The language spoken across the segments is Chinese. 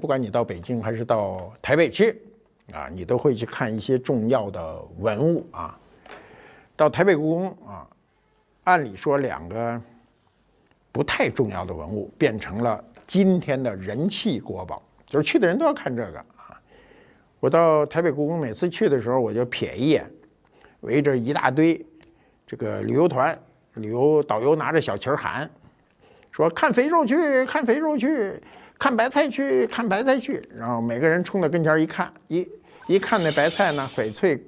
不管你到北京还是到台北去，啊，你都会去看一些重要的文物啊。到台北故宫啊，按理说2个不太重要的文物变成了今天的人气国宝，就是去的人都要看这个啊。我到台北故宫每次去的时候，我就瞥一眼，围着一大堆这个旅游团，旅游导游拿着小旗儿喊，说看肥肉去，看肥肉去，看白菜去，看白菜去。然后每个人冲到跟前一看，一看那白菜呢，翡翠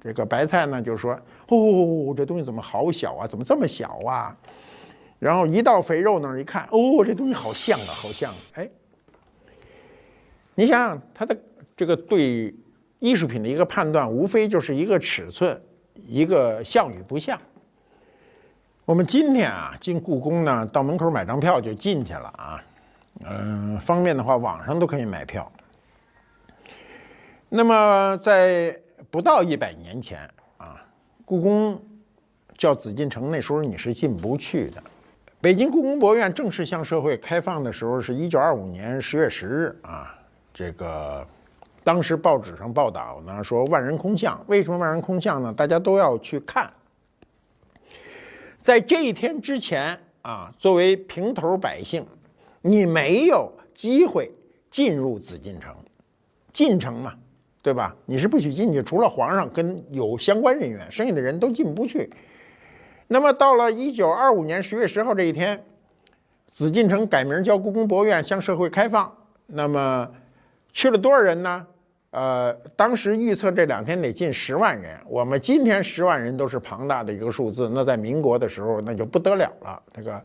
这个白菜呢，就说哦，这东西怎么好小啊，怎么这么小啊？然后一到肥肉那儿一看，哦，这东西好像啊，好像。哎，你想想他的这个对艺术品的一个判断，无非就是一个尺寸，一个像与不像。我们今天啊进故宫呢，到门口买张票就进去了啊。方便的话，网上都可以买票。那么在不到100年前啊，故宫叫紫禁城，那时候你是进不去的。北京故宫博物院正式向社会开放的时候是1925年10月10日啊。这个当时报纸上报道呢说万人空巷，为什么万人空巷呢？大家都要去看。在这一天之前啊，作为平头百姓，你没有机会进入紫禁城，进城嘛，对吧？你是不许进去，除了皇上跟有相关人员，剩下的人都进不去。那么到了1925年10月10号这一天，紫禁城改名叫故宫博物院，向社会开放。那么去了多少人呢？当时预测这2天得进10万人。我们今天10万人都是庞大的一个数字，那在民国的时候那就不得了了，这个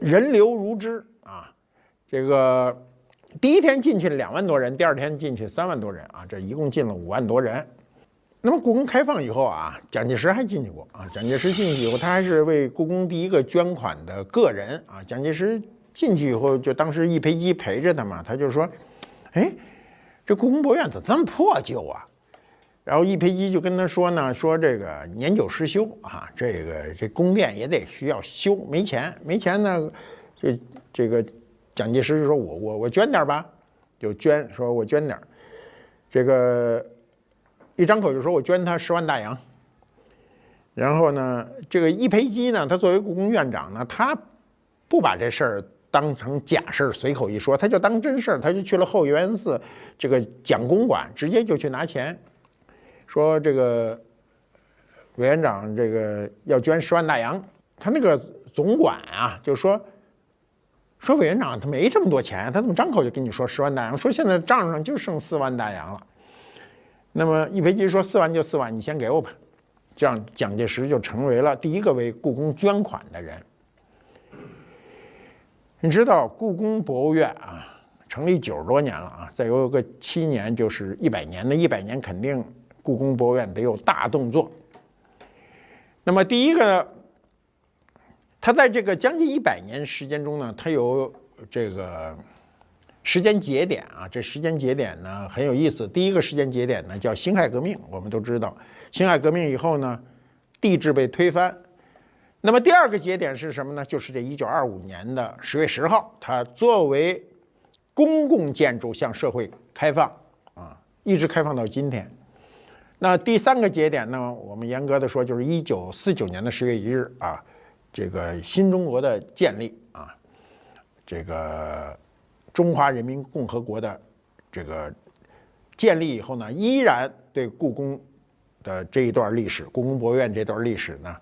人流如织啊。这个第一天进去2万多人，第2天进去3万多人啊，这一共进了5万多人。那么故宫开放以后啊，蒋介石还进去过啊。蒋介石进去以后，他还是为故宫第一个捐款的个人啊。蒋介石进去以后，就当时易培基陪着他嘛，他就说：“哎，这故宫博物院怎么这么破旧啊？”然后易培基就跟他说呢，说这个年久失修啊，这宫殿也得需要修，没钱呢，这个蒋介石就说我捐点吧，就捐，说我捐点，这个一张口就说我捐他10万大洋。然后呢，这个易培基呢，他作为故宫院长呢，他不把这事儿当成假事儿随口一说，他就当真事儿，他就去了后圆寺这个蒋公馆，直接就去拿钱，说这个委员长这个要捐10万大洋。他那个总管啊就说委员长他没这么多钱，他怎么张口就跟你说10万大洋？说现在账上就剩4万大洋了。那么易培基说4万就4万，你先给我吧。这样蒋介石就成为了第一个为故宫捐款的人。你知道故宫博物院啊，成立90多年了啊，再有个7年就是100年，那100年肯定故宫博物院得有大动作。那么第一个，它在这个将近100年时间中呢，它有这个时间节点啊，这时间节点呢很有意思。第一个时间节点呢叫辛亥革命，我们都知道，辛亥革命以后呢，帝制被推翻。那么第2个节点是什么呢？就是这1925年的10月10号，它作为公共建筑向社会开放啊，一直开放到今天。那第3个节点呢，我们严格的说就是1949年的10月1日啊，这个新中国的建立啊，这个中华人民共和国的这个建立以后呢，依然对故宫的这一段历史，故宫博物院这段历史呢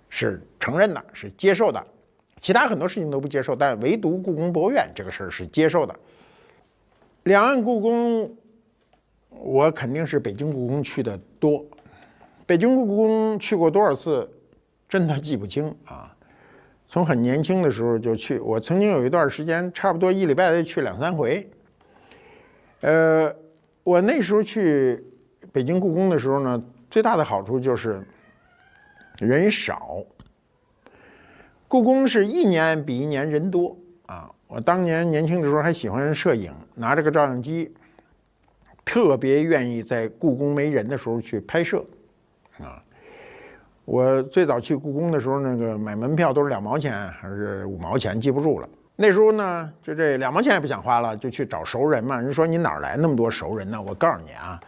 是承认的，是接受的。其他很多事情都不接受，但唯独故宫博物院这个事儿是接受的。两岸故宫，我肯定是北京故宫去的多。北京故宫去过多少次，真的记不清啊。从很年轻的时候就去，我曾经有一段时间，差不多1礼拜得去2、3回。我那时候去北京故宫的时候呢，最大的好处就是人少。故宫是一年比一年人多啊！我当年年轻的时候还喜欢摄影，拿着个照相机，特别愿意在故宫没人的时候去拍摄啊。我最早去故宫的时候，那个买门票都是2毛钱还是5毛钱，记不住了。那时候呢，就这2毛钱也不想花了，就去找熟人嘛。人说你哪儿来那么多熟人呢？我告诉你啊，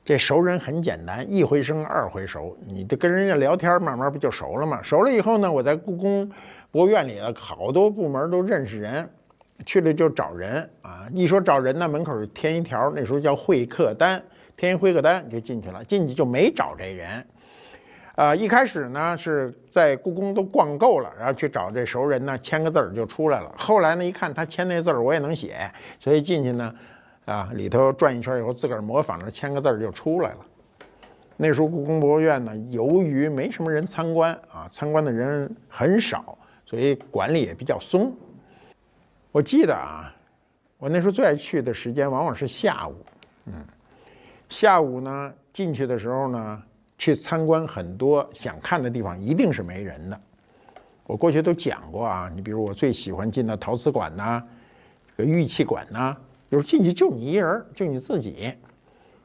这熟人很简单，一回生二回熟，你就跟人家聊天，慢慢不就熟了吗？熟了以后呢，我在故宫博物院里好多部门都认识人，去了就找人啊。一说找人呢，门口填一条，那时候叫会客单，填一会客单就进去了，进去就没找这人。一开始呢是在故宫都逛够了，然后去找这熟人呢，签个字儿就出来了。后来呢一看他签那字儿我也能写，所以进去呢，里头转一圈以后自个儿模仿着签个字儿就出来了。那时候故宫博物院呢，由于没什么人参观参观的人很少，所以管理也比较松。我记得我那时候最爱去的时间往往是下午，下午呢进去的时候呢。去参观很多想看的地方，一定是没人的。我过去都讲过你比如我最喜欢进的陶瓷馆呐，这个玉器馆呐，有时候进去就你一人，就你自己。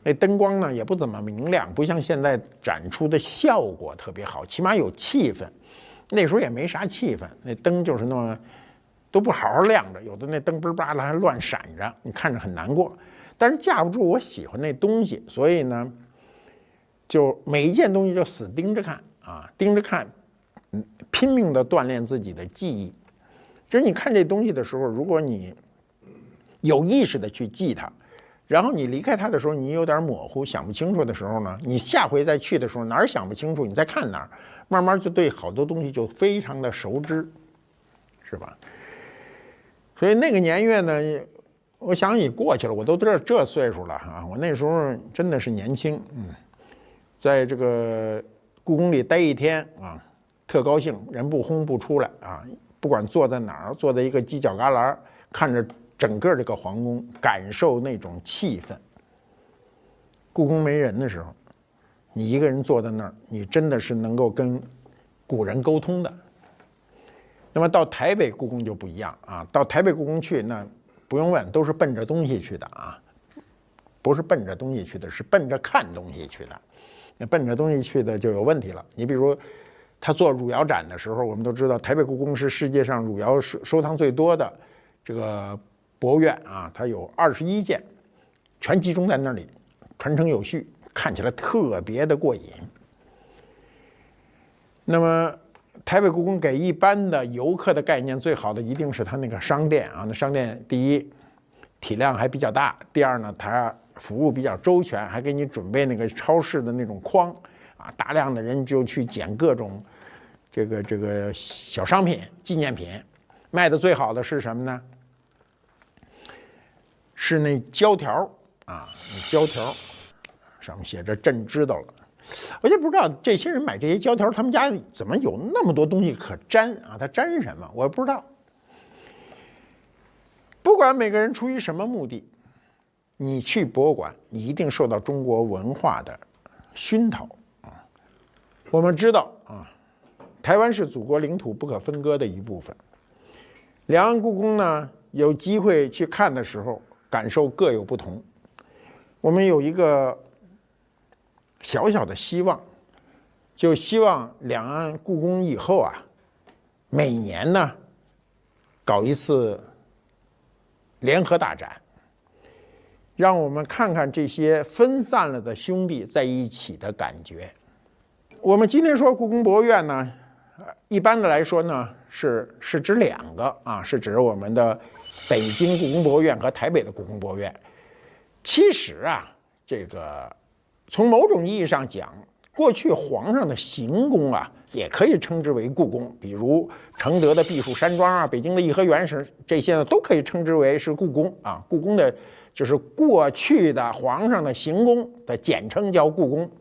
那灯光呢也不怎么明亮，不像现在展出的效果特别好，起码有气氛。那时候也没啥气氛，那灯就是那么都不好好亮着，有的那灯嘣叭的还乱闪着，你看着很难过。但是架不住我喜欢那东西，所以呢。就每一件东西就死盯着看盯着看，拼命的锻炼自己的记忆。就是你看这东西的时候，如果你有意识的去记它，然后你离开它的时候，你有点模糊，想不清楚的时候呢，你下回再去的时候哪儿想不清楚，你再看哪儿，慢慢就对好多东西就非常的熟知，是吧？所以那个年月呢，我想也过去了，我都这岁数了我那时候真的是年轻，在这个故宫里待一天特高兴，人不轰不出来不管坐在哪儿，坐在一个犄角旮旯，看着整个这个皇宫，感受那种气氛。故宫没人的时候，你一个人坐在那儿，你真的是能够跟古人沟通的。那么到台北故宫就不一样到台北故宫去，那不用问，都是奔着东西去的不是奔着东西去的，是奔着看东西去的。那奔着东西去的就有问题了。你比如他做汝窑展的时候，我们都知道台北故宫是世界上汝窑收藏最多的这个博物院它有21件，全集中在那里，传承有序，看起来特别的过瘾。那么台北故宫给一般的游客的概念最好的一定是它那个商店那商店第一体量还比较大，第二呢它服务比较周全，还给你准备那个超市的那种筐大量的人就去捡各种这个小商品、纪念品。卖的最好的是什么呢？是那胶条那胶条上面写着朕知道了。我就不知道这些人买这些胶条，他们家怎么有那么多东西可粘他粘什么？我不知道。不管每个人出于什么目的，你去博物馆，你一定受到中国文化的熏陶我们知道台湾是祖国领土不可分割的一部分。两岸故宫呢，有机会去看的时候，感受各有不同。我们有一个小小的希望，就希望两岸故宫以后每年呢搞一次联合大展，让我们看看这些分散了的兄弟在一起的感觉。我们今天说故宫博物院呢，一般的来说呢是指2个是指我们的北京故宫博物院和台北的故宫博物院。其实这个从某种意义上讲，过去皇上的行宫也可以称之为故宫，比如承德的避暑山庄北京的颐和园这些呢都可以称之为是故宫故宫的就是过去的皇上的行宫的简称叫故宫。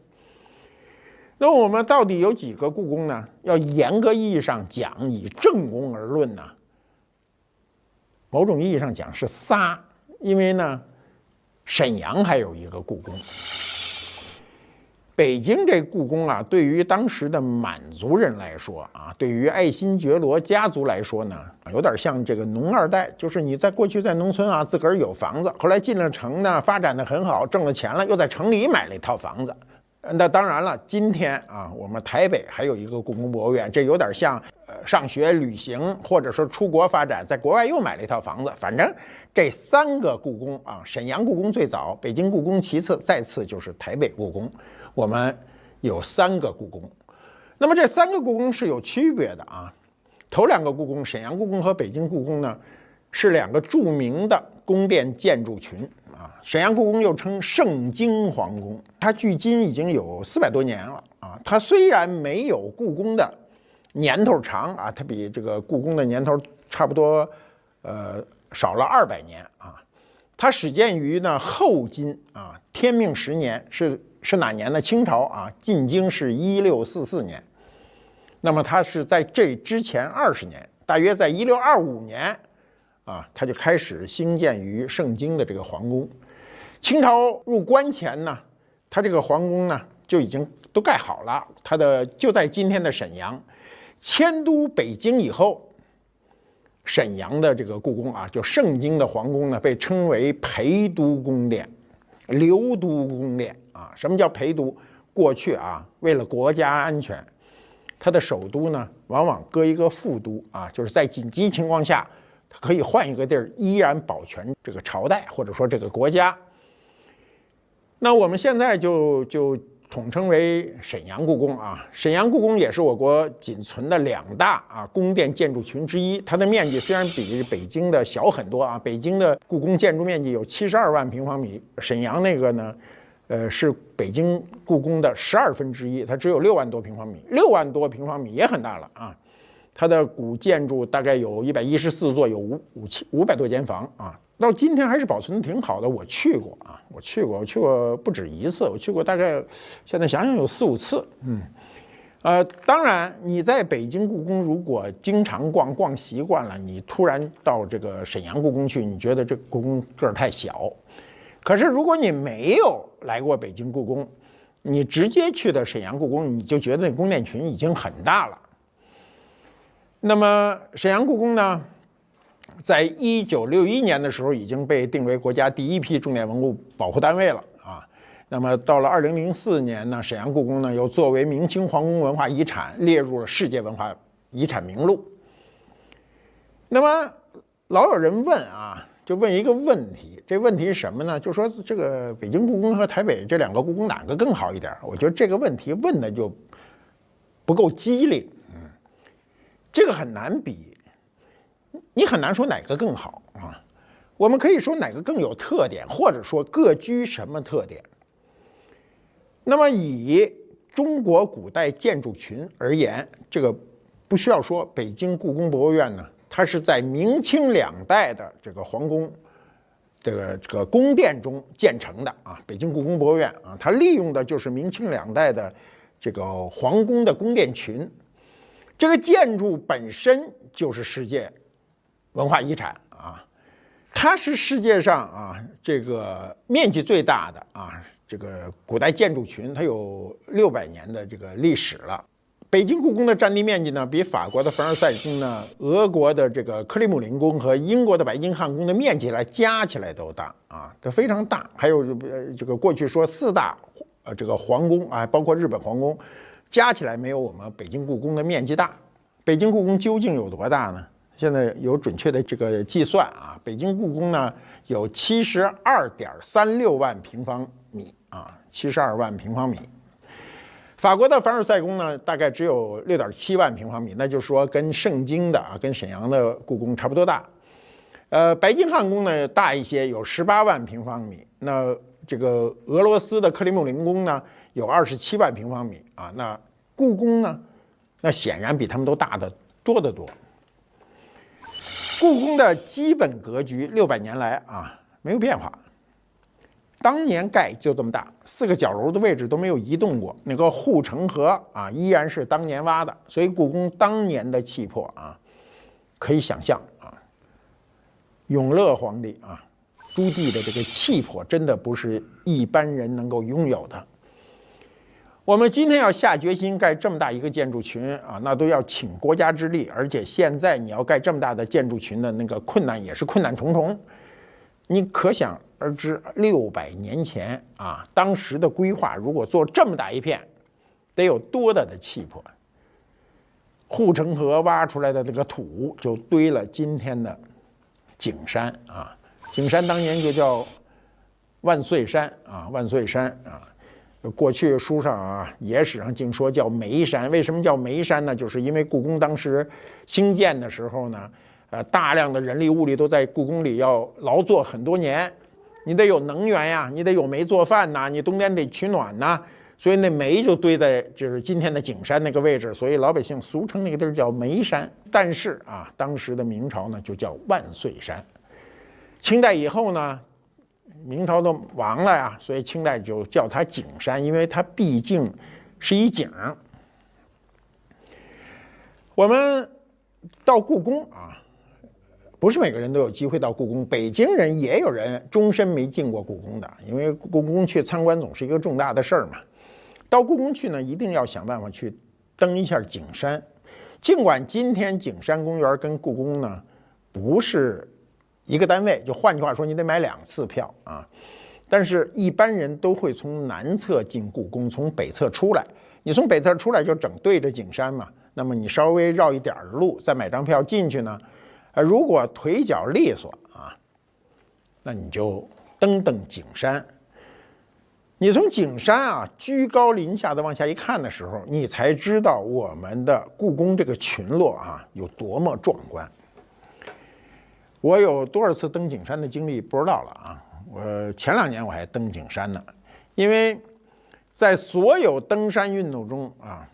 那我们到底有几个故宫呢？要严格意义上讲，以正宫而论呢，某种意义上讲是仨，因为呢，沈阳还有一个故宫。北京这故宫对于当时的满族人来说对于爱新觉罗家族来说呢，有点像这个农二代，就是你在过去在农村自个儿有房子，后来进了城呢，发展的很好，挣了钱了，又在城里买了一套房子。那当然了，今天我们台北还有一个故宫博物院，这有点像上学、旅行，或者说出国发展，在国外又买了一套房子。反正这3个故宫啊，沈阳故宫最早，北京故宫其次，再次就是台北故宫。我们有3个故宫。那么这3个故宫是有区别的啊。头2个故宫，沈阳故宫和北京故宫呢，是2个著名的宫殿建筑群啊。沈阳故宫又称盛京皇宫，它距今已经有400多年了啊。它虽然没有故宫的年头长啊，它比这个故宫的年头差不多少了200年啊。它始建于呢后金啊，天命10年是哪年呢？清朝啊，进京是1644年。那么它是在这之前20年，大约在1625年啊，它就开始兴建于盛京的这个皇宫。清朝入关前呢，它这个皇宫呢就已经都盖好了，它的就在今天的沈阳。迁都北京以后，沈阳的这个故宫啊，就盛京的皇宫呢，被称为陪都宫殿、留都宫殿啊。什么叫陪都？过去啊，为了国家安全，它的首都呢，往往搁一个副都啊，就是在紧急情况下，它可以换一个地儿，依然保全这个朝代或者说这个国家。那我们现在就统称为沈阳故宫啊。沈阳故宫也是我国仅存的2大啊宫殿建筑群之一。它的面积虽然比北京的小很多啊，北京的故宫建筑面积有72万平方米，沈阳那个呢，是北京故宫的1/12，它只有6万多平方米，6万多平方米也很大了啊。它的古建筑大概有114座，有500多间房啊。到今天还是保存的挺好的。我去过啊，我去过不止1次，我去过大概现在想想有4、5次。当然你在北京故宫如果经常逛习惯了，你突然到这个沈阳故宫去，你觉得这故宫个儿太小。可是如果你没有来过北京故宫，你直接去的沈阳故宫，你就觉得那宫殿群已经很大了。那么沈阳故宫呢，在1961年的时候已经被定为国家第1批重点文物保护单位了啊。那么到了2004年呢，沈阳故宫呢又作为明清皇宫文化遗产列入了世界文化遗产名录。那么老有人问啊，就问一个问题，这问题是什么呢？就说这个北京故宫和台北这2个故宫哪个更好一点？我觉得这个问题问的就不够机灵，这个很难比。你很难说哪个更好啊，我们可以说哪个更有特点，或者说各具什么特点。那么以中国古代建筑群而言，这个不需要说，北京故宫博物院呢，它是在明清2代的这个皇宫这个宫殿中建成的啊。北京故宫博物院啊，它利用的就是明清2代的这个皇宫的宫殿群。这个建筑本身就是世界文化遗产啊，它是世界上啊这个面积最大的啊这个古代建筑群，它有600年的这个历史了。北京故宫的占地面积呢，比法国的凡尔赛宫呢、俄国的这个克里姆林宫和英国的白金汉宫的面积来加起来都大啊，它非常大。还有这个过去说4大这个皇宫啊，包括日本皇宫，加起来没有我们北京故宫的面积大。北京故宫究竟有多大呢？现在有准确的这个计算啊，北京故宫呢有72.36万平方米啊，72万平方米。法国的凡尔赛宫呢，大概只有6.7万平方米，那就是说跟盛京的啊，跟沈阳的故宫差不多大。白金汉宫呢大一些，有18万平方米。那这个俄罗斯的克里姆林宫呢有27万平方米啊。那故宫呢，那显然比他们都大得多得多。故宫的基本格局600年来啊没有变化，当年盖就这么大，4个角楼的位置都没有移动过，那个护城河啊依然是当年挖的，所以故宫当年的气魄啊，可以想象啊，永乐皇帝啊朱棣的这个气魄真的不是一般人能够拥有的。我们今天要下决心盖这么大一个建筑群啊，那都要请国家之力，而且现在你要盖这么大的建筑群的那个困难也是困难重重。你可想而知，600年前啊，当时的规划如果做这么大一片，得有多大的气魄。护城河挖出来的这个土就堆了今天的景山啊。景山当年就叫万岁山啊，万岁山啊。过去书上啊，野史上竟说叫煤山。为什么叫煤山呢？就是因为故宫当时兴建的时候呢，大量的人力物力都在故宫里要劳作很多年，你得有能源呀，你得有煤做饭呐，你冬天得取暖呐，所以那煤就堆在就是今天的景山那个位置，所以老百姓俗称那个地儿叫煤山。但是啊，当时的明朝呢就叫万岁山。清代以后呢，明朝都亡了呀，所以清代就叫它景山，因为它毕竟是一景。我们到故宫啊，不是每个人都有机会到故宫，北京人也有人终身没进过故宫的，因为故宫去参观总是一个重大的事儿嘛。到故宫去呢，一定要想办法去登一下景山。尽管今天景山公园跟故宫呢不是一个单位，就换句话说，你得买2次票啊。但是一般人都会从南侧进故宫，从北侧出来。你从北侧出来就整对着景山嘛，那么你稍微绕一点的路，再买张票进去呢，如果腿脚利索啊，那你就登景山。你从景山啊居高临下的往下一看的时候，你才知道我们的故宫这个群落啊有多么壮观。我有多少次登景山的经历不知道了啊！我前2年我还登景山呢，因为在所有登山运动中啊，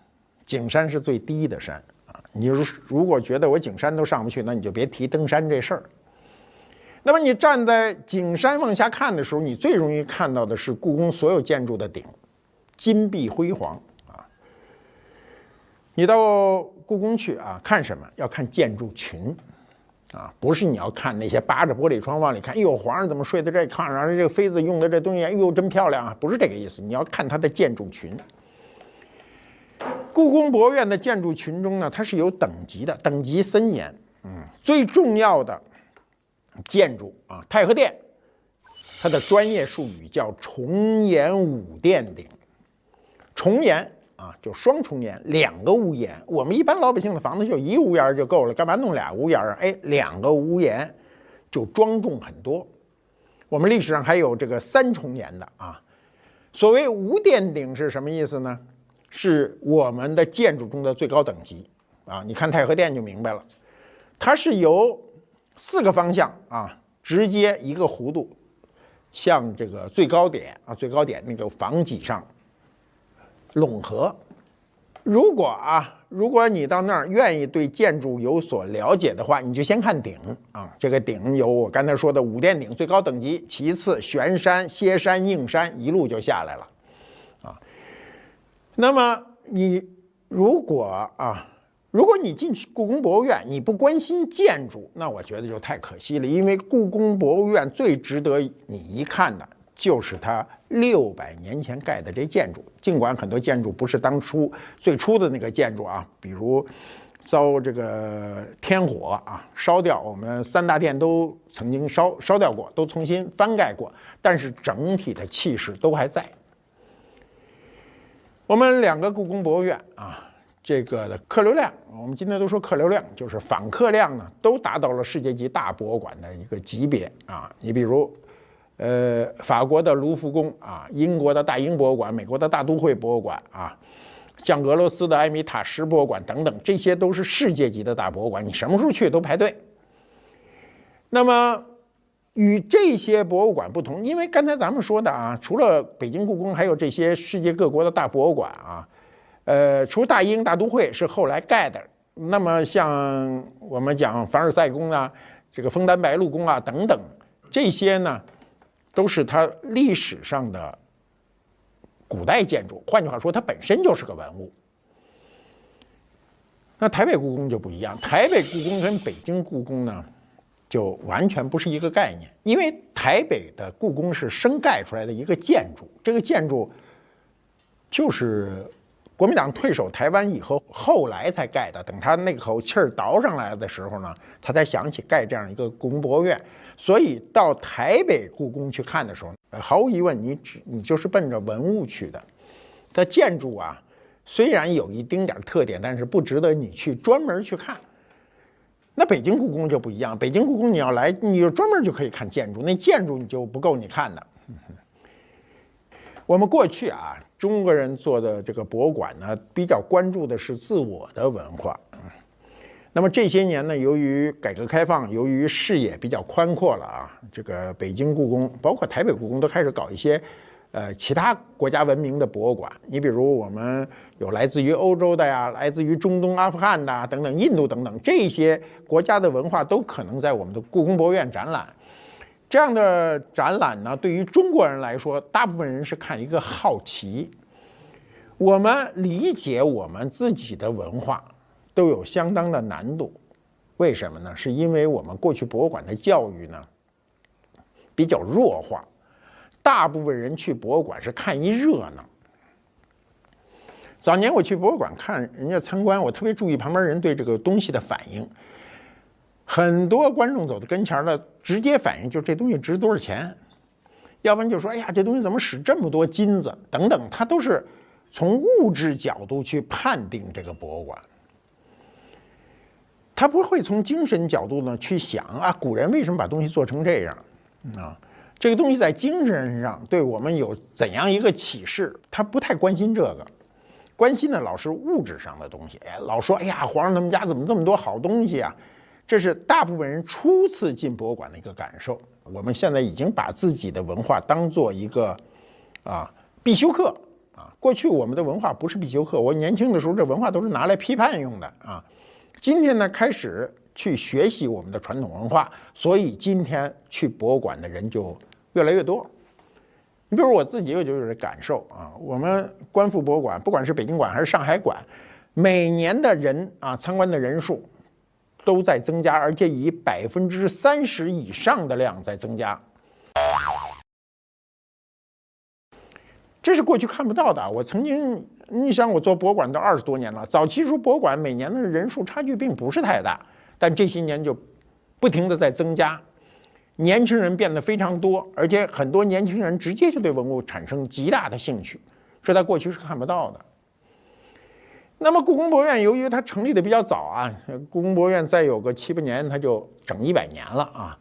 景山是最低的山啊。你如果觉得我景山都上不去，那你就别提登山这事儿。那么你站在景山往下看的时候，你最容易看到的是故宫所有建筑的顶，金碧辉煌啊。你到故宫去啊，看什么？要看建筑群。啊，不是你要看那些扒着玻璃窗往里看，哎呦，皇上怎么睡在这炕上？这个妃子用的这东西，哎呦，真漂亮啊！不是这个意思，你要看它的建筑群。故宫博物院的建筑群中呢，它是有等级的，等级森严。最重要的建筑啊，太和殿，它的专业术语叫重檐5殿顶。重檐啊，就双重檐，2个屋檐。我们一般老百姓的房子就1屋檐就够了，干嘛弄俩屋檐啊？哎，2个屋檐就庄重很多。我们历史上还有这个3重檐的啊。所谓5殿顶是什么意思呢？是我们的建筑中的最高等级啊。你看太和殿就明白了，它是由4个方向啊，直接一个弧度向这个最高点啊，最高点那个房脊上拢合。如果你到那儿愿意对建筑有所了解的话，你就先看顶啊。这个顶有我刚才说的5殿顶最高等级，其次悬山、歇山、硬山一路就下来了啊。那么你如果你进去故宫博物院，你不关心建筑，那我觉得就太可惜了。因为故宫博物院最值得你一看的就是它600年前盖的这建筑。尽管很多建筑不是当初最初的那个建筑啊，比如遭这个天火啊烧掉，我们3大殿都曾经烧掉过，都重新翻盖过，但是整体的气势都还在。我们2个故宫博物院啊，这个的客流量，我们今天都说客流量，就是访客量呢，都达到了世界级大博物馆的一个级别啊。你比如法国的卢浮宫啊，英国的大英博物馆，美国的大都会博物馆啊，像俄罗斯的埃米塔什博物馆等等，这些都是世界级的大博物馆，你什么时候去都排队。那么与这些博物馆不同，因为刚才咱们说的啊，除了北京故宫，还有这些世界各国的大博物馆啊，除大英大都会是后来盖的，那么像我们讲凡尔赛宫啊，这个枫丹白露宫啊等等，这些呢都是它历史上的古代建筑，换句话说，它本身就是个文物。那台北故宫就不一样，台北故宫跟北京故宫呢，就完全不是一个概念。因为台北的故宫是生盖出来的一个建筑，这个建筑就是国民党退守台湾以后，后来才盖的。等他那口气儿倒上来的时候呢，他才想起盖这样一个故宫博物院。所以到台北故宫去看的时候，毫无疑问，你就是奔着文物去的。它建筑啊，虽然有一丁点特点，但是不值得你去专门去看。那北京故宫就不一样，北京故宫你要来，你就专门就可以看建筑，那建筑你就不够你看的。我们过去啊，中国人做的这个博物馆呢，比较关注的是自我的文化。那么这些年呢，由于改革开放，由于视野比较宽阔了啊，这个北京故宫，包括台北故宫都开始搞一些其他国家文明的博物馆。你比如我们有来自于欧洲的呀，来自于中东、阿富汗的等等，印度等等，这些国家的文化都可能在我们的故宫博物院展览。这样的展览呢，对于中国人来说，大部分人是看一个好奇。我们理解我们自己的文化都有相当的难度，为什么呢？是因为我们过去博物馆的教育呢比较弱化，大部分人去博物馆是看一热闹。早年我去博物馆看人家参观，我特别注意旁边人对这个东西的反应。很多观众走到跟前的直接反应就是这东西值多少钱，要不然就说哎呀这东西怎么使这么多金子等等，他都是从物质角度去判定这个博物馆，他不会从精神角度呢去想啊古人为什么把东西做成这样啊，这个东西在精神上对我们有怎样一个启示，他不太关心这个，关心的老是物质上的东西，老说哎呀皇上他们家怎么这么多好东西啊。这是大部分人初次进博物馆的一个感受。我们现在已经把自己的文化当做一个必修课啊。过去我们的文化不是必修课，我年轻的时候这文化都是拿来批判用的啊。今天呢开始去学习我们的传统文化，所以今天去博物馆的人就越来越多。你比如我自己就有这感受啊，我们观复博物馆，不管是北京馆还是上海馆，每年的人啊参观的人数都在增加，而且以30%以上的量在增加，这是过去看不到的。我曾经，你想我做博物馆都20多年了，早期时候博物馆每年的人数差距并不是太大，但这些年就不停的在增加，年轻人变得非常多，而且很多年轻人直接就对文物产生极大的兴趣，这在过去是看不到的。那么故宫博物院由于它成立的比较早啊，故宫博物院再有个7、8年，它就整100年了啊。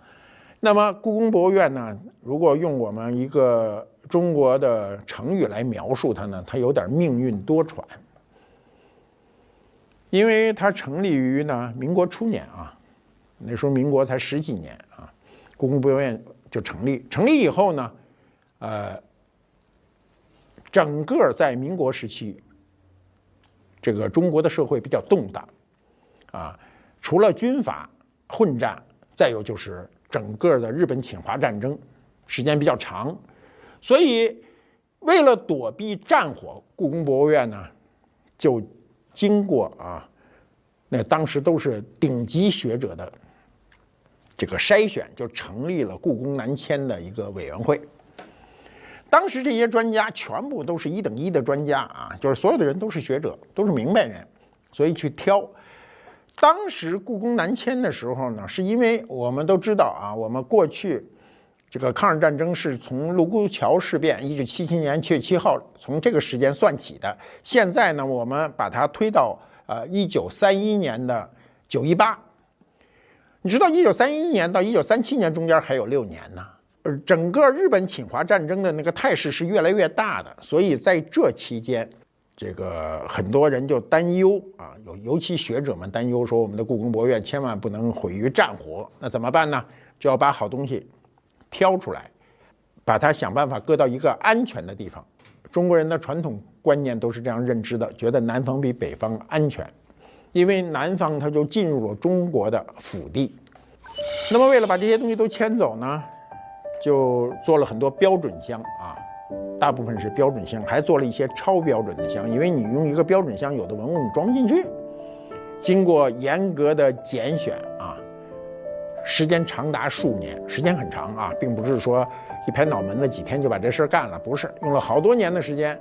那么故宫博物院呢，如果用我们一个中国的成语来描述它呢，它有点命运多舛。因为它成立于呢民国初年啊，那时候民国才10几年啊，故宫博物院就成立。成立以后呢，整个在民国时期，这个中国的社会比较动荡，啊，除了军阀混战，再有就是整个的日本侵华战争，时间比较长，所以为了躲避战火，故宫博物院呢就经过那当时都是顶级学者的这个筛选，就成立了故宫南迁的一个委员会。当时这些专家全部都是1等1的专家啊，就是所有的人都是学者，都是明白人，所以去挑。当时故宫南迁的时候呢，是因为我们都知道啊，我们过去这个抗日战争是从卢沟桥事变1977年7月7号从这个时间算起的，现在呢我们把它推到1931年的9·18。你知道1931年到1937年中间还有6年呢。整个日本侵华战争的那个态势是越来越大的，所以在这期间，这个很多人就担忧啊，尤其学者们担忧说，我们的故宫博物院千万不能毁于战火，那怎么办呢？就要把好东西挑出来，把它想办法搁到一个安全的地方。中国人的传统观念都是这样认知的，觉得南方比北方安全，因为南方它就进入了中国的腹地。那么为了把这些东西都迁走呢，就做了很多标准箱啊，大部分是标准箱，还做了一些超标准的箱，因为你用一个标准箱，有的文物你装不进去。经过严格的拣选啊，时间长达数年，时间很长啊，并不是说一拍脑门子几天就把这事干了，不是，用了好多年的时间，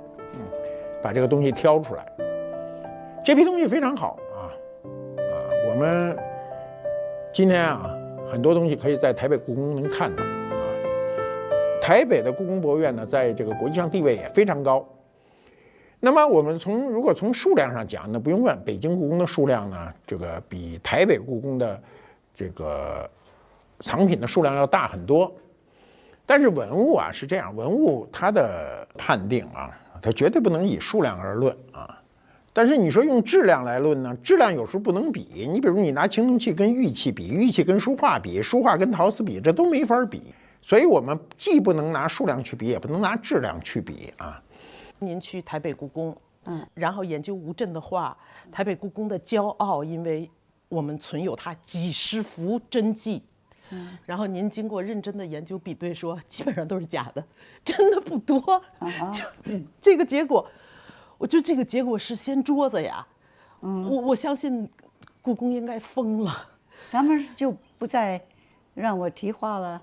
把这个东西挑出来。这批东西非常好我们今天很多东西可以在台北故宫能看到。台北的故宫博物院呢，在这个国际上地位也非常高。那么我们如果从数量上讲，那不用问，北京故宫的数量呢，这个比台北故宫的这个藏品的数量要大很多。但是文物啊是这样，文物它的判定啊，它绝对不能以数量而论啊。但是你说用质量来论呢，质量有时候不能比。你比如你拿青铜器跟玉器比，玉器跟书画比，书画跟陶瓷比，这都没法比。所以我们既不能拿数量去比，也不能拿质量去比啊。您去台北故宫，然后研究吴镇的画，台北故宫的骄傲，因为我们存有它几十幅真迹，然后您经过认真的研究比对说，基本上都是假的，真的不多。这个结果，我觉得这个结果是掀桌子呀。我相信故宫应该疯了，他们就不再让我提画了。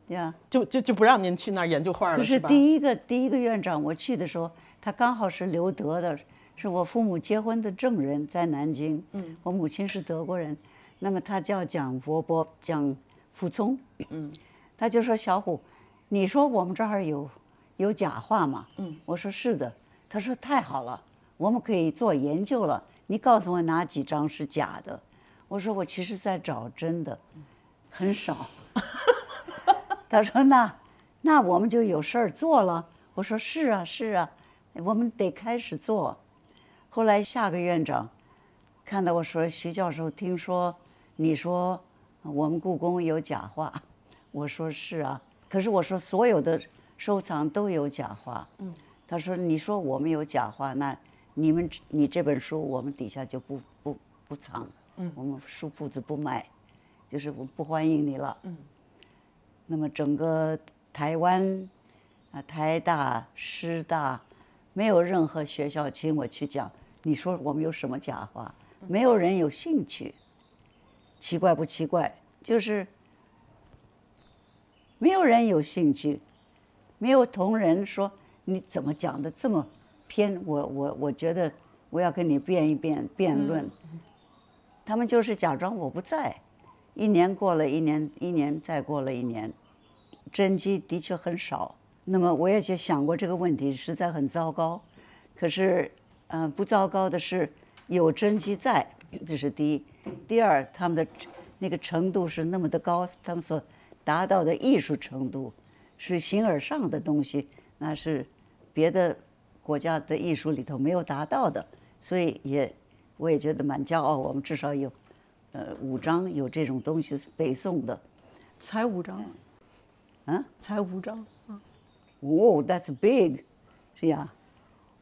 呀，就不让您去那儿研究画了，可是吧？第一个院长，我去的时候，他刚好是留德的，是我父母结婚的证人，在南京。我母亲是德国人，那么他叫蒋伯蒋福聪。他就说小虎，你说我们这儿有假画吗？我说是的。他说太好了，我们可以做研究了。你告诉我哪几张是假的？我说我其实在找真的，很少。他说那我们就有事儿做了。我说是啊，我们得开始做。后来下个院长看到我说，徐教授，听说你说我们故宫有假画，我说是啊，可是我说所有的收藏都有假画。他说你说我们有假画，那你这本书我们底下就不藏，我们书铺子不卖，就是我不欢迎你了。那么整个台湾台大、师大，没有任何学校请我去讲。你说我们有什么假话？没有人有兴趣。奇怪不奇怪？就是没有人有兴趣，没有同仁说你怎么讲的这么偏。我觉得我要跟你辩论。他们就是假装我不在。一年过了一年，一年再过了一年，真迹的确很少。那么我也就想过这个问题，实在很糟糕。可是，不糟糕的是有真迹在，这是第一。第二，他们的那个程度是那么的高，他们所达到的艺术程度是形而上的东西，那是别的国家的艺术里头没有达到的。所以我也觉得蛮骄傲，我们至少有5张有这种东西北宋的，才5张，才5张that's big， 是呀，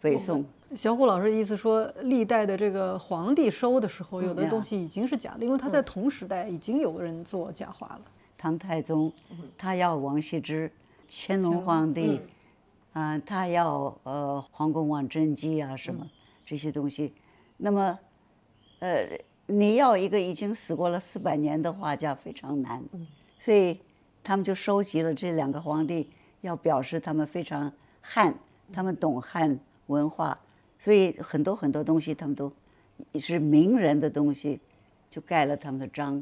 北宋。小虎老师的意思说，历代的这个皇帝收的时候，有的东西已经是假的，因为他在同时代已经有人做假画了。唐太宗，他要王羲之；乾隆皇帝，他要黄公望真迹啊什么这些东西。那么，你要一个已经死过了400年的画家非常难，所以他们就收集了这2个皇帝，要表示他们非常汉，他们懂汉文化，所以很多东西他们都是名人的东西，就盖了他们的章。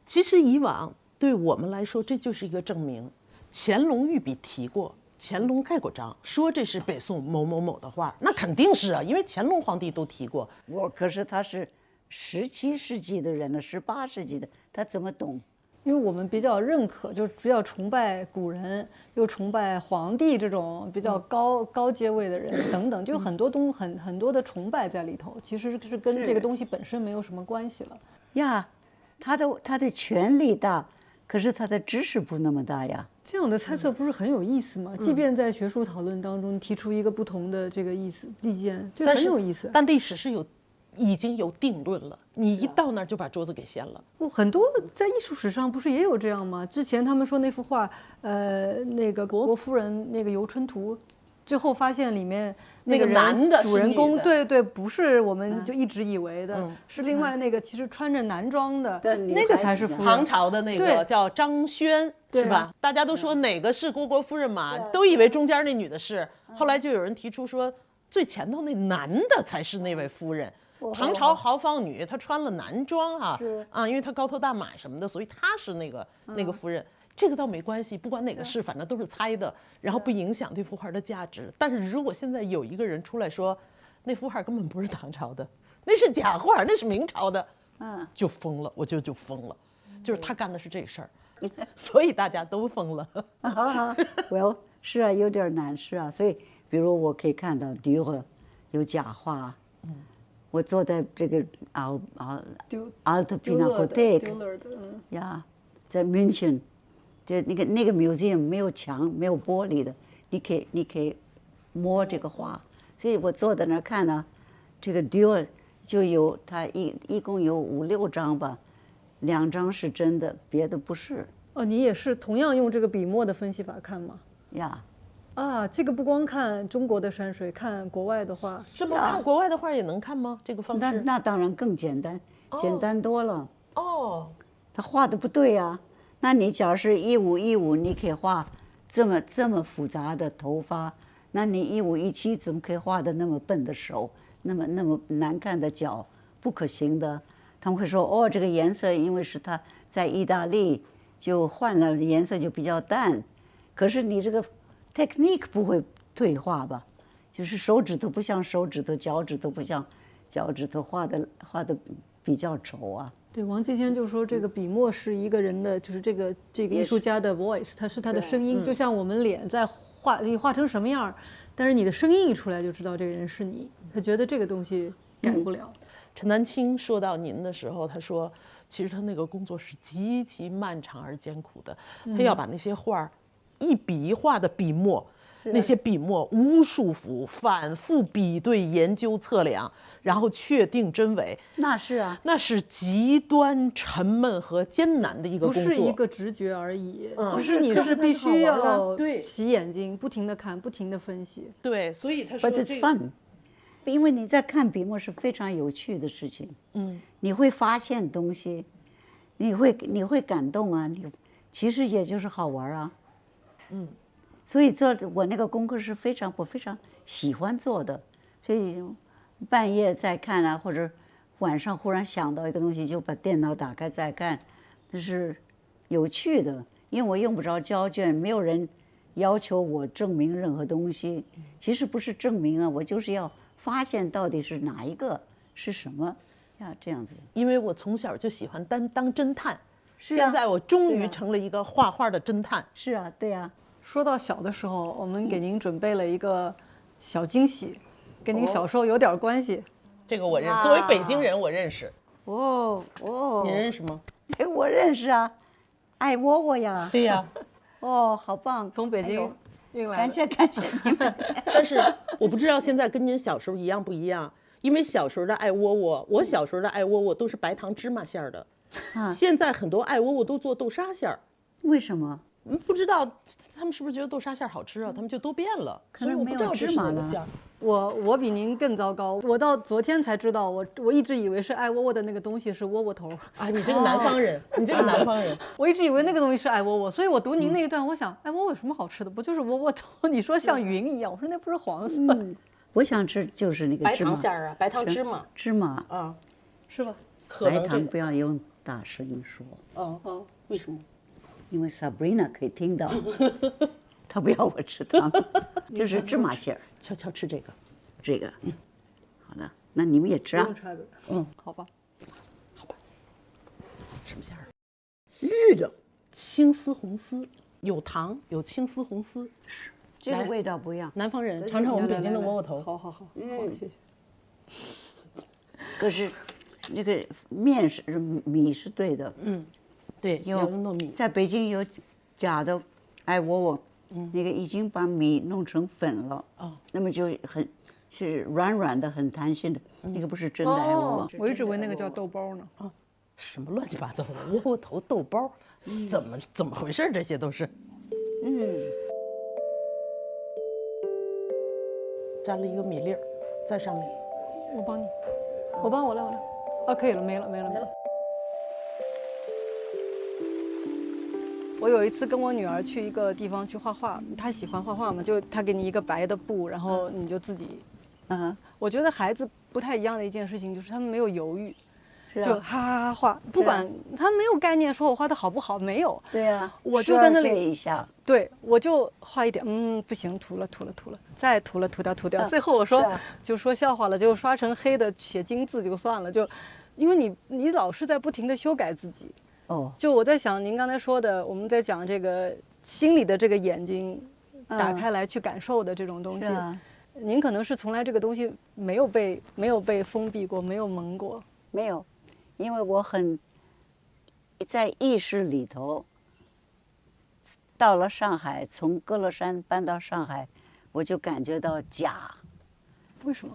其实以往对我们来说，这就是一个证明。乾隆御笔提过，乾隆盖过章，说这是北宋某某某的画，那肯定是啊，因为乾隆皇帝都提过。可是他是17世纪的人了，18世纪的，他怎么懂？因为我们比较认可，就是比较崇拜古人，又崇拜皇帝这种比较高阶位的人等等，就很多很多的崇拜在里头，其实是跟这个东西本身没有什么关系了呀。他的权力大，可是他的知识不那么大呀。这样的猜测不是很有意思吗？即便在学术讨论当中提出一个不同的这个意见，这很有意思。但历史是已经有定论了，你一到那儿就把桌子给掀了。很多在艺术史上不是也有这样吗？之前他们说那幅画，那个国夫人那个游春图，最后发现里面那个男的主人公，对，不是我们就一直以为的，是另外那个其实穿着男装的，那个才是夫人。唐朝的那个叫张轩，是吧？大家都说哪个是虢国夫人嘛，都以为中间那女的是，后来就有人提出说，最前头那男的才是那位夫人。唐朝豪放女，她穿了男装因为她高头大马什么的，所以她是那个夫人。这个倒没关系，不管哪个是，反正都是猜的，然后不影响这幅画的价值。但是如果现在有一个人出来说，那幅画根本不是唐朝的，那是假画，那是明朝的，就疯了，我觉得就疯了，就是他干的是这事儿，所以大家都疯了。well 是啊，有点难，是啊，所以比如我可以看到迪奥有假画，我坐在这个Alte Pinakothek 呀，在 München， 就那个 museum 没有墙，没有玻璃的，你可以摸这个画，所以我坐在那儿看呢，这个 Dior 就有他一共有5、6张吧，2张是真的，别的不是。哦，你也是同样用这个笔墨的分析法看吗？呀，啊，这个不光看中国的山水，看国外的画。是吗？看国外的画也能看吗？这个方式？那当然更简单，简单多了。哦，他画的不对啊，那你假如是1515，你可以画这么复杂的头发，那你1517怎么可以画的那么笨的手，那么难看的脚，不可行的。他们会说，哦，这个颜色因为是他在意大利就换了颜色就比较淡，可是你这个 technique 不会退化吧？就是手指头不像手指头，脚趾头不像脚趾头，画的比较丑啊。对，王继先就说这个笔墨是一个人的，就是这个艺术家的 voice， 它是他的声音，就像我们脸在画，你画成什么样，但是你的声音一出来就知道这个人是你。他觉得这个东西改不了。陈丹青说到您的时候，他说，其实他那个工作是极其漫长而艰苦的，他要把那些画一笔一画的笔墨，那些笔墨无数幅，反复比对、研究、测量，然后确定真伪。那是啊，那是极端沉闷和艰难的一个工作，不是一个直觉而已。其实你是必须要对洗眼睛，不停地看，不停地分析。对，所以他说 But it's fun， 因为你在看笔墨是非常有趣的事情。你会发现东西，你会感动啊，其实也就是好玩啊。所以做我那个功课是我非常喜欢做的，所以半夜再看啊，或者晚上忽然想到一个东西，就把电脑打开再看，那是有趣的。因为我用不着交卷，没有人要求我证明任何东西。其实不是证明啊，我就是要发现到底是哪一个是什么呀，这样子。因为我从小就喜欢当侦探，现在我终于成了一个画画的侦探。是啊，对啊。说到小的时候，我们给您准备了一个小惊喜，跟您小时候有点关系。这个我认识，作为北京人我认识。你认识吗？哎，我认识啊，爱窝窝呀。对呀。好棒，从北京运来的。感谢你们。但是我不知道现在跟您小时候一样不一样，因为小时候的爱窝窝，我小时候的爱窝窝都是白糖芝麻馅儿的，现在很多爱窝窝都做豆沙馅儿。为什么？不知道他们是不是觉得豆沙馅好吃啊？他们就都变了，可能没有芝麻了。我比您更糟糕，我到昨天才知道，我一直以为是爱窝窝的那个东西是窝窝头啊！你这个南方人，你这个南方人，我一直以为那个东西是爱窝窝，所以我读您那一段，我想爱窝窝有什么好吃的？不就是窝窝头？你说像云一样，我说那不是黄色。我想吃就是那个白糖馅儿啊，白糖芝麻啊，是吧？白糖不要用大声音说。为什么？因为 Sabrina 可以听到，她不要我吃糖，就是芝麻馅儿。悄悄吃这个，好的，那你们也吃啊？不用揣着。好吧。什么馅儿？绿的，青丝红丝，有糖，有青丝红丝。是，这个味道不一样。南方人尝尝我们北京的窝窝头。好，谢谢。可是，那个米是对的。对，有糯米。在北京有假的爱窝窝，那个已经把米弄成粉了，那么是软软的，很弹性的，那个不是真的爱窝窝。我一直以为那个叫豆包呢。什么乱七八糟的窝窝头、豆包，怎么回事？这些都是。沾了一个米粒儿在上面。我帮你，我来。可以了，没了。我有一次跟我女儿去一个地方去画画，她喜欢画画嘛，就她给你一个白的布，然后你就自己。我觉得孩子不太一样的一件事情就是他们没有犹豫，是就哈哈哈画，不管他没有概念，说我画的好不好，没有。对呀，我就在那里12岁一下，对，我就画一点，不行，涂了，再涂了，涂掉。最后我说就说笑话了，就刷成黑的，写金字就算了，就因为你老是在不停的修改自己。哦，就我在想，您刚才说的，我们在讲这个心里的这个眼睛打开来去感受的这种东西，您可能是从来这个东西没有被封闭过，没有蒙过。没有，因为我很在意识里头。到了上海，从歌乐山搬到上海，我就感觉到假。为什么？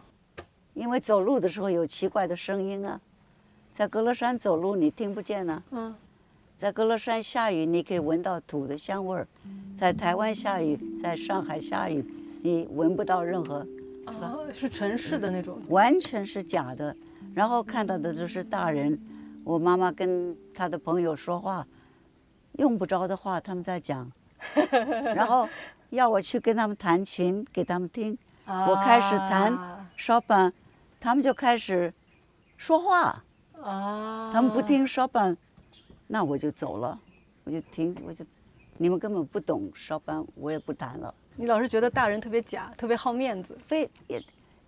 因为走路的时候有奇怪的声音啊，在歌乐山走路你听不见呢。在歌乐山下雨，你可以闻到土的香味儿；在台湾下雨，在上海下雨，你闻不到任何。是城市的那种。完全是假的。然后看到的都是大人，我妈妈跟她的朋友说话。用不着的话他们在讲，然后要我去跟他们弹琴给他们听，我开始弹Chopin，他们就开始说话，他们不听Chopin，那我就走了，我就停，你们根本不懂Chopin，我也不弹了。你老是觉得大人特别假，特别好面子，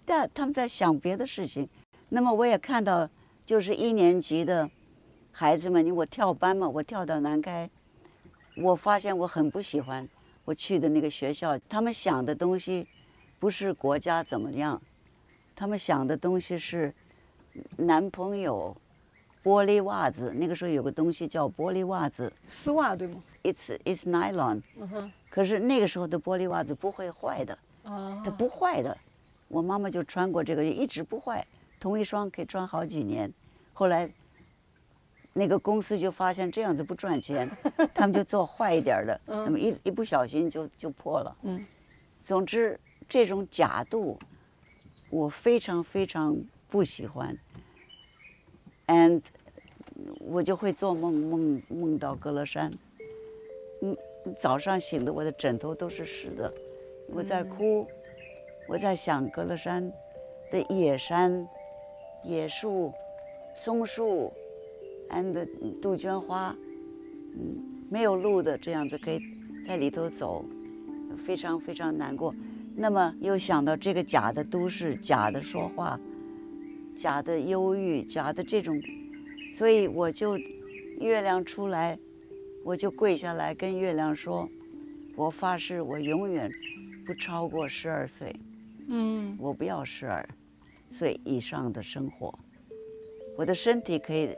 但他们在想别的事情。那么我也看到，就是1年级的孩子们，因为我跳班嘛，我跳到南开，我发现我很不喜欢我去的那个学校。他们想的东西不是国家怎么样，他们想的东西是男朋友、玻璃袜子。那个时候有个东西叫玻璃袜子，丝袜对吗？It's nylon。可是那个时候的玻璃袜子不会坏的，它不坏的。我妈妈就穿过这个，一直不坏，同一双可以穿好几年。后来那个公司就发现这样子不赚钱，他们就做坏一点的，那么一不小心就破了。总之这种假度我非常非常不喜欢。and 我就会做梦到歌乐山，早上醒的我的枕头都是湿的，我在哭，我在想歌乐山的野山、野树、松树，and 杜鹃花，没有路的这样子可以在里头走，非常非常难过。那么又想到这个假的都市、假的说话、假的忧郁、假的这种，所以我就月亮出来，我就跪下来跟月亮说，我发誓我永远不超过12岁，我不要12岁以上的生活，我的身体可以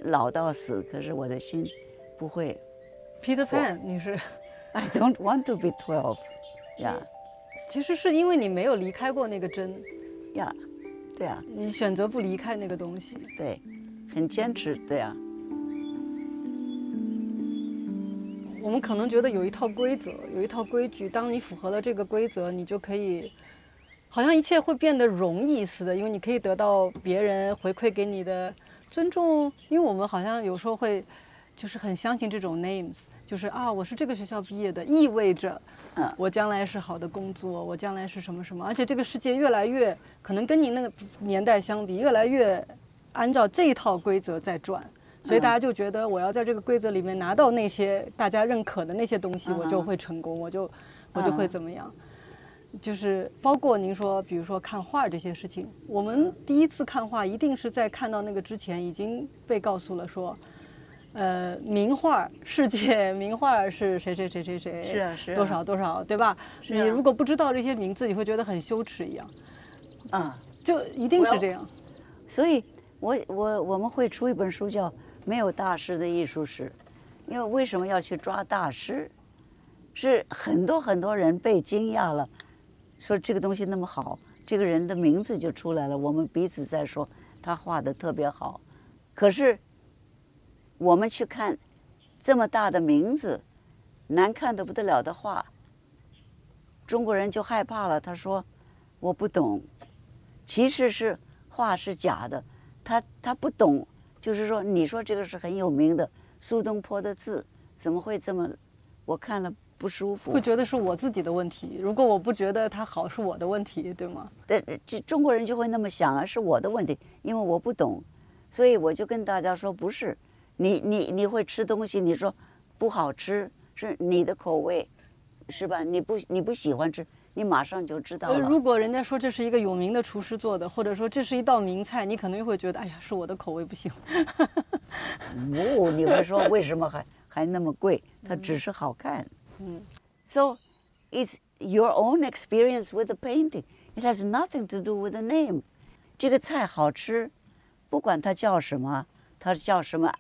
老到死，可是我的心不会。Peter Pan， 你是 I don't want to be 12， 呀，其实是因为你没有离开过那个针，呀，对啊，你选择不离开那个东西，对，很坚持，对啊。我们可能觉得有一套规则，有一套规矩，当你符合了这个规则，你就可以，好像一切会变得容易似的，因为你可以得到别人回馈给你的尊重。因为我们好像有时候会，就是很相信这种 names， 就是我是这个学校毕业的，意味着，我将来是好的工作，我将来是什么什么。而且这个世界越来越可能跟你那个年代相比，越来越按照这一套规则在转。所以大家就觉得我要在这个规则里面拿到那些大家认可的那些东西，我就会成功，我就会怎么样。就是包括您说，比如说看画这些事情，我们第一次看画一定是在看到那个之前已经被告诉了说，名画世界名画是谁谁谁谁谁，是啊是啊，多少多少，对吧？你如果不知道这些名字，你会觉得很羞耻一样。就一定是这样。所以我们会出一本书叫《没有大师的艺术史》，因为为什么要去抓大师？是很多很多人被惊讶了，说这个东西那么好，这个人的名字就出来了，我们彼此在说他画的特别好，可是我们去看这么大的名字，难看得不得了的画，中国人就害怕了，他说我不懂，其实是画是假的，他不懂。就是说，你说这个是很有名的苏东坡的字，怎么会这么？我看了不舒服。会觉得是我自己的问题。如果我不觉得它好，是我的问题，对吗？这中国人就会那么想啊，是我的问题，因为我不懂。所以我就跟大家说，不是，你会吃东西，你说不好吃是你的口味，是吧？你不喜欢吃，你马上就知道了。如果人家说这是一个有名的厨师做的，或者说这是一道名菜，你可能又会觉得，哎呀，是我的口味不行。不，你会说为什么还那么贵？它只是好看。So it's your own experience with the painting. It has nothing to do with the name. 这个菜好吃，不管它叫什么，它叫什么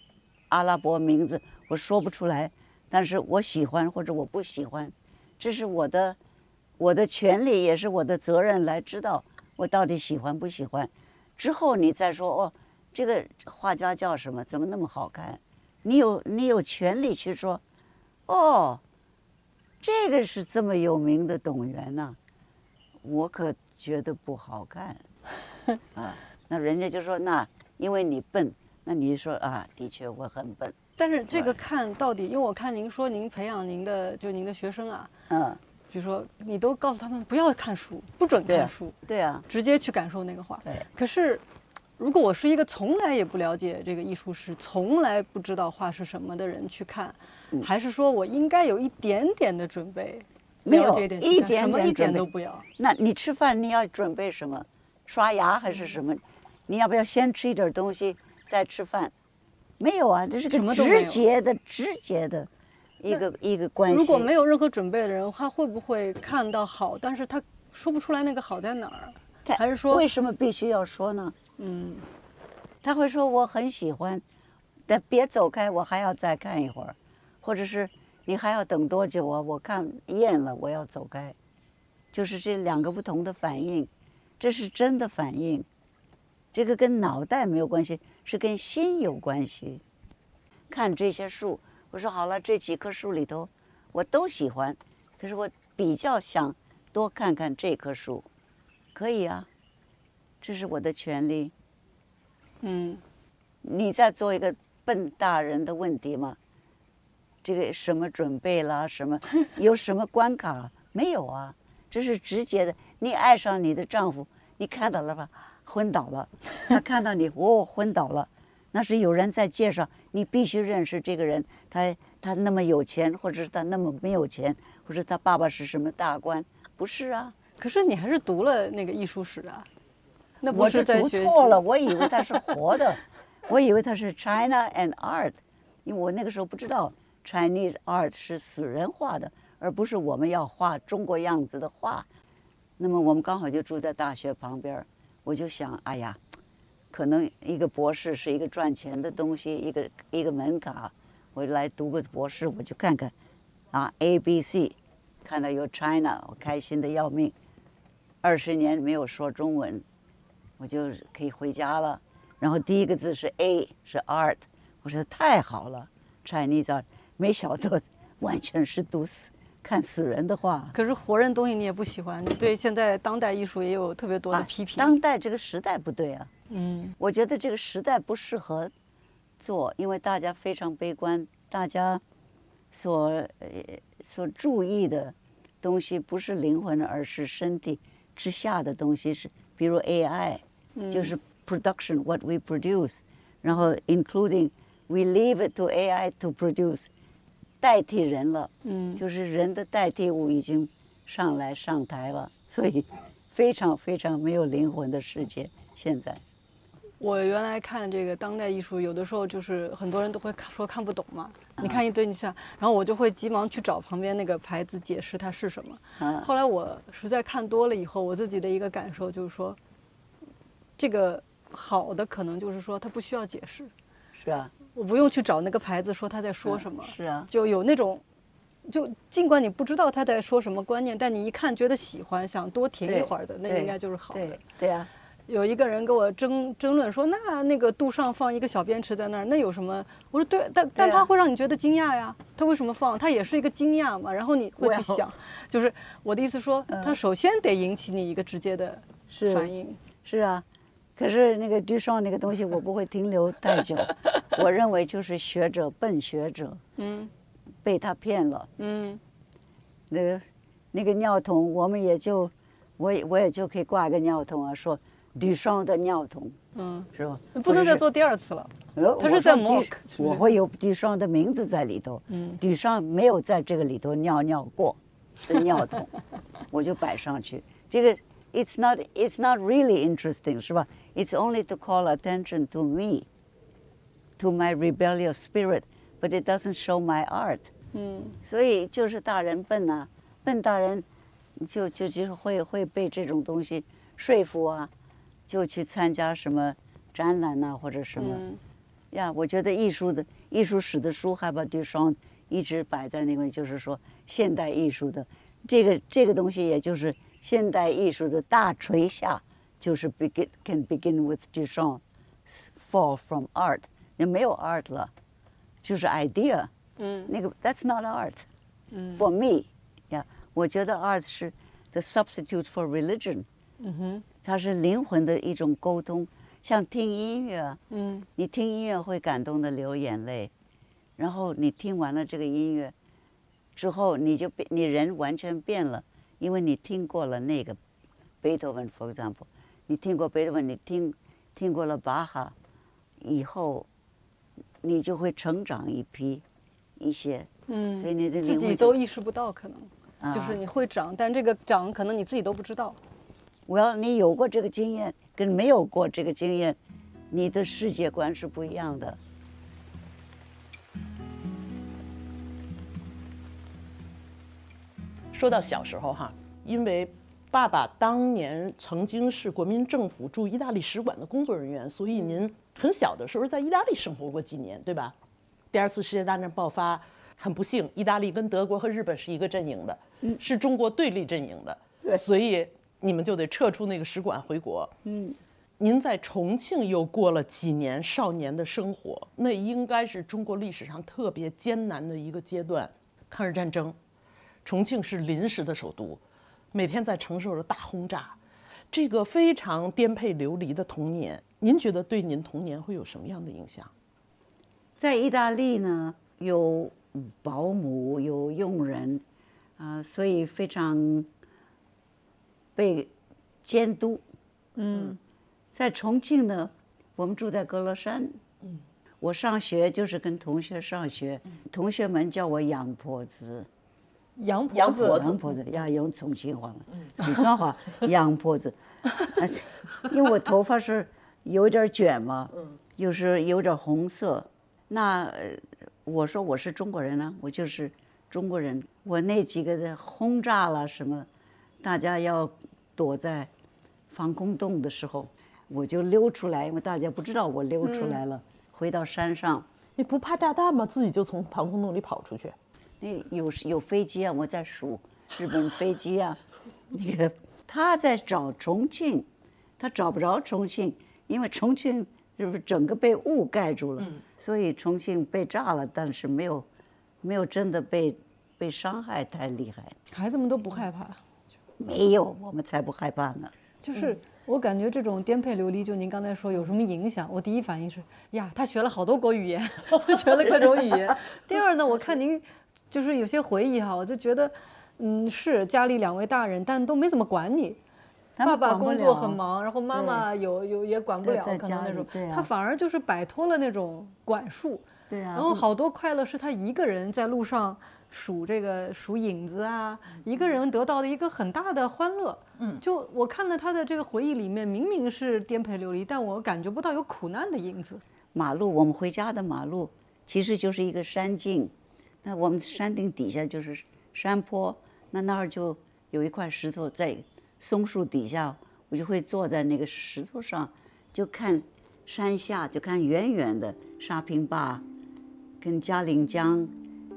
阿拉伯名字，我说不出来。但是我喜欢或者我不喜欢，这是我的权利，也是我的责任来知道我到底喜欢不喜欢。之后你再说哦，这个画家叫什么，怎么那么好看？你有权利去说，哦，这个是这么有名的董源呐，我可觉得不好看啊。那人家就说，那因为你笨，那你说啊，的确我很笨。但是这个看到底，因为我看您说您培养您的学生啊，比如说你都告诉他们不要看书，不准看书，对啊，直接去感受那个画。对。可是，如果我是一个从来也不了解这个艺术史，从来不知道画是什么的人去看，还是说我应该有一点点的准备，了解一点去看，什么一点都不要？那你吃饭你要准备什么？刷牙还是什么？你要不要先吃一点东西再吃饭？没有啊，这是个直接的一个关系。如果没有任何准备的人，他会不会看到好，但是他说不出来那个好在哪儿？还是说为什么必须要说呢？他会说我很喜欢，但别走开，我还要再看一会儿，或者是你还要等多久啊？我看厌了，我要走开。就是这两个不同的反应，这是真的反应。这个跟脑袋没有关系，是跟心有关系。看这些树，我说好了，这几棵树里头，我都喜欢，可是我比较想多看看这棵树，可以啊，这是我的权利。你在做一个笨大人的问题吗？这个什么准备啦，什么有什么关卡？没有啊，这是直接的。你爱上你的丈夫，你看到了吧？昏倒了，他看到你，昏倒了，那是有人在介绍，你必须认识这个人，他那么有钱，或者是他那么没有钱，或者他爸爸是什么大官，不是啊？可是你还是读了那个艺术史啊，那不我是在学习。读错了，我以为他是活的，我以为他是 China and Art， 因为我那个时候不知道 Chinese Art 是死人画的，而不是我们要画中国样子的画。那么我们刚好就住在大学旁边。我就想，哎呀，可能一个博士是一个赚钱的东西，一个门槛，我来读个博士，我就看看，啊 ABC， 看到有 China， 我开心的要命。20年没有说中文，我就可以回家了。然后第一个字是 A， 是 Art， 我说太好了 ，Chinese Art， 没晓得完全是看死人的画。可是活人东西你也不喜欢，你对现在当代艺术也有特别多的批评。当代这个时代不对啊，我觉得这个时代不适合做，因为大家非常悲观，大家所注意的东西不是灵魂，而是身体之下的东西，是比如 AI，就是 production what we produce，然后 including we leave it to AI to produce。代替人了，就是人的代替物已经上台了，所以非常非常没有灵魂的世界。现在，我原来看这个当代艺术，有的时候就是很多人都会说看不懂嘛，你看一堆你想，然后我就会急忙去找旁边那个牌子解释它是什么。后来我实在看多了以后，我自己的一个感受就是说，这个好的可能就是说它不需要解释。是啊。我不用去找那个牌子说他在说什么，是啊，就有那种，就尽管你不知道他在说什么观念，但你一看觉得喜欢，想多停一会儿的，那应该就是好的。对啊。有一个人跟我争论说，那个杜尚放一个小便池在那儿，那有什么？我说对，但他会让你觉得惊讶呀，他为什么放？他也是一个惊讶嘛。然后你会去想，就是我的意思说，他首先得引起你一个直接的反应。是啊。可是那个杜尚那个东西，我不会停留太久。我认为就是笨学者，被他骗了，那个尿桶，我也就可以挂个尿桶啊，说杜尚的尿桶，嗯，是吧？不能再做第二次了。他是在 mock，我会有杜尚的名字在里头。杜尚没有在这个里头尿过的尿桶，我就摆上去。这个 it's not really interesting， 是吧？ It's only to call attention to me, to my rebellious spirit, but it doesn't show my art。所以就是大人笨啊，笨大人就会被这种东西说服啊，就去参加什么展览呐、或者什么。呀，我觉得艺术史的书还把杜尚一直摆在那个，就是说现代艺术的这个东西，也就是现代艺术的大锤下，就是 can begin with Duchamp, fall from art， 也没有 art 了，就是 idea。那个 that's not art。For me， 呀，我觉得 art 是 the substitute for religion。它是灵魂的一种沟通，像听音乐。你听音乐会感动的流眼泪，然后你听完了这个音乐之后，你人完全变了，因为你听过了那个贝多芬 ，for example， 你听过贝多芬，你听过了巴哈，以后你就会成长一些。所以你的自己都意识不到，可能就是你会长，但这个长可能你自己都不知道。你有过这个经验，跟没有过这个经验，你的世界观是不一样的。说到小时候哈，因为爸爸当年曾经是国民政府驻意大利使馆的工作人员，所以您很小的时候在意大利生活过几年，对吧？第二次世界大战爆发，很不幸，意大利跟德国和日本是一个阵营的，是中国对立阵营的，所以你们就得撤出那个使馆回国。您在重庆又过了几年少年的生活，那应该是中国历史上特别艰难的一个阶段。抗日战争，重庆是临时的首都，每天在承受着大轰炸，这个非常颠沛流离的童年，您觉得对您童年会有什么样的影响？在意大利呢，有保姆，有佣人，所以非常被监督。在重庆呢，我们住在歌乐山。我上学就是跟同学上学，同学们叫我杨婆子。杨婆子要用重庆话了，四川话杨婆子。因为我头发是有点卷嘛，又是有点红色。那我说我是中国人呢，我就是中国人。我那几个的轰炸了什么，大家要躲在防空洞的时候，我就溜出来，因为大家不知道我溜出来了，回到山上。你不怕炸弹吗？自己就从防空洞里跑出去？那有飞机啊，我在数日本飞机啊。那个他在找重庆，他找不着重庆，因为重庆是不是整个被雾盖住了，所以重庆被炸了，但是没有真的被伤害太厉害。孩子们都不害怕？没有，我们才不害怕呢。就是我感觉这种颠沛流离，就您刚才说有什么影响，我第一反应是呀，他学了好多国语言，学了各种语言。第二呢，我看您就是有些回忆哈，我就觉得，是家里2位大人，但都没怎么管你。爸爸工作很忙，然后妈妈也管不了，可能那种，他反而就是摆脱了那种管束。对啊。然后好多快乐是他一个人在路上数影子啊，一个人得到的一个很大的欢乐。就我看到他的这个回忆里面，明明是颠沛流离，但我感觉不到有苦难的影子。马路，我们回家的马路其实就是一个山径，那我们山顶底下就是山坡，那儿就有一块石头，在松树底下，我就会坐在那个石头上，就看山下，就看远远的沙坪坝跟嘉陵江，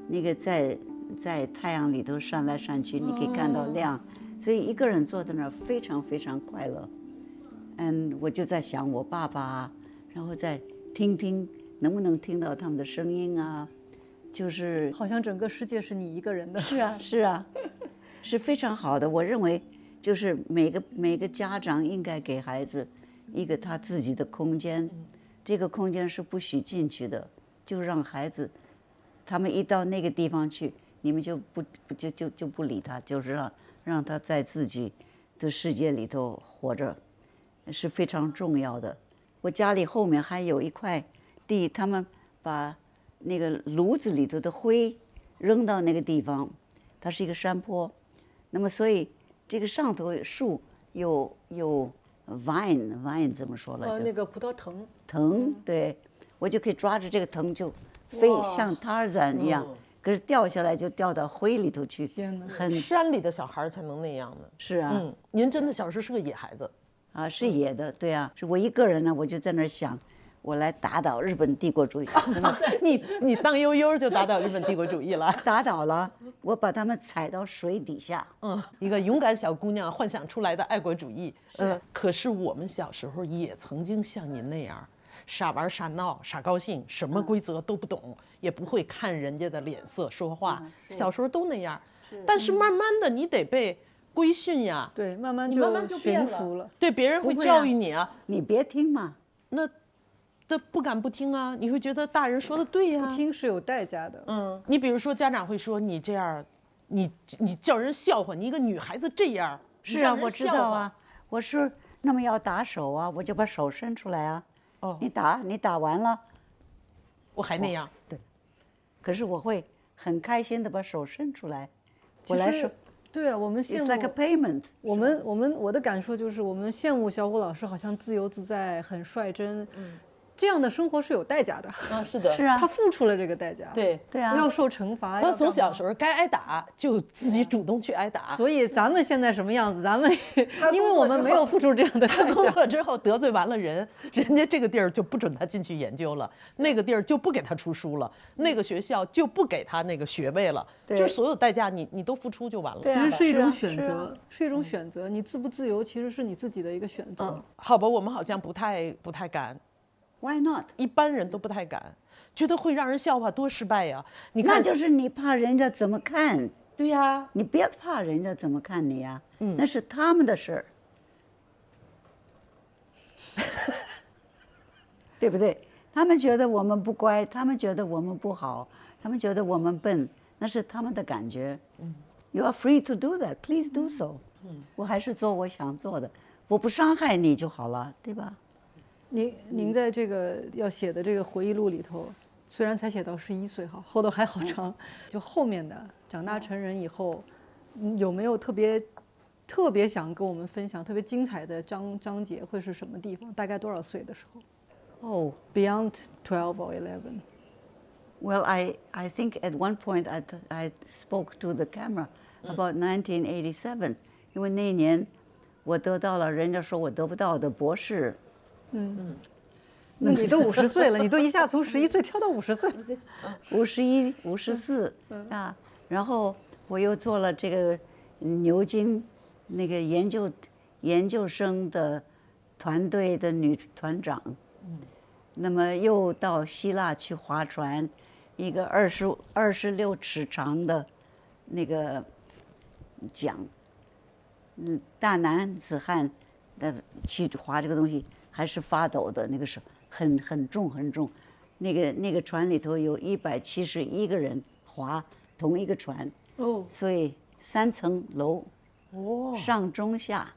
那个在太阳里头闪来闪去，你可以看到亮。所以一个人坐在那儿非常非常快乐。我就在想我爸爸，然后再听能不能听到他们的声音啊，就是好像整个世界是你一个人的。是啊，是非常好的。我认为就是每个家长应该给孩子一个他自己的空间，这个空间是不许进去的，就让孩子他们一到那个地方去，你们就不理他，就是让他在自己的世界里头活着。是非常重要的。我家里后面还有一块地，他们把那个炉子里头的灰扔到那个地方，它是一个山坡，那么所以这个上头有树有 vine 怎么说了？那个葡萄藤。藤，对，我就可以抓着这个藤就飞，像 Tarzan 一样。可是掉下来就掉到灰里头去，天哪！很山里的小孩才能那样呢。是啊，您真的小时候是个野孩子啊，是野的，对啊，是我一个人呢，我就在那儿想，我来打倒日本帝国主义，你当悠悠就打倒日本帝国主义了。打倒了，我把他们踩到水底下。一个勇敢小姑娘幻想出来的爱国主义。可是我们小时候也曾经像您那样，傻玩傻闹傻高兴，什么规则都不懂，也不会看人家的脸色说话。小时候都那样，但是慢慢的你得被规训呀。对，慢慢就驯服了。对，别人会教育你啊。你别听嘛。那不敢不听啊，你会觉得大人说的对呀。不听是有代价的。你比如说家长会说你这样，你叫人笑话，你一个女孩子这样。是啊，我知道啊。我说那么要打手啊，我就把手伸出来啊。你打完了，我还那样。对，可是我会很开心的把手伸出来。我来说，对啊，我们羡慕。It's like a payment。我的感受就是，我们羡慕小虎老师好像自由自在，很率真。这样的生活是有代价的。是的，是啊，他付出了这个代价。对啊，要受惩罚。他从小时候该挨打就自己主动去挨打。所以咱们现在什么样子？咱们因为我们没有付出这样的代价。他工作之后得罪完了人家这个地儿就不准他进去研究了，那个地儿就不给他出书了，那个学校就不给他那个学位了，就所有代价你都付出就完了。其实是一种选择，是一种选择。你自不自由，其实是你自己的一个选择。好吧，我们好像不太敢。Why not？ 一般人都不太敢，觉得会让人笑话，多失败呀！你看，那就是你怕人家怎么看。对呀，你别怕人家怎么看你呀，那是他们的事儿，对不对？他们觉得我们不乖，他们觉得我们不好，他们觉得我们笨，那是他们的感觉。You are free to do that. Please do so. 我还是做我想做的，我不伤害你就好了，对吧？您在这个要写的这个回忆录里头，虽然才写到11岁哈，后头还好长，就后面的长大成人以后，有没有特别想跟我们分享特别精彩的章节会是什么地方？大概多少岁的时候？Beyond 12 or 11. Well, I think at one point I spoke to the camera about 1987，因为那年我得到了人家说我得不到的博士。那你都50岁了，你都一下从11岁跳到50岁，51、54啊，然后我又做了这个牛津那个研究生的团队的女团长，那么又到希腊去划船，一个26尺长的那个桨，大男子汉的去划这个东西。还是发抖的，那个是很重，那个船里头有171个人划同一个船，所以3层楼，上中下，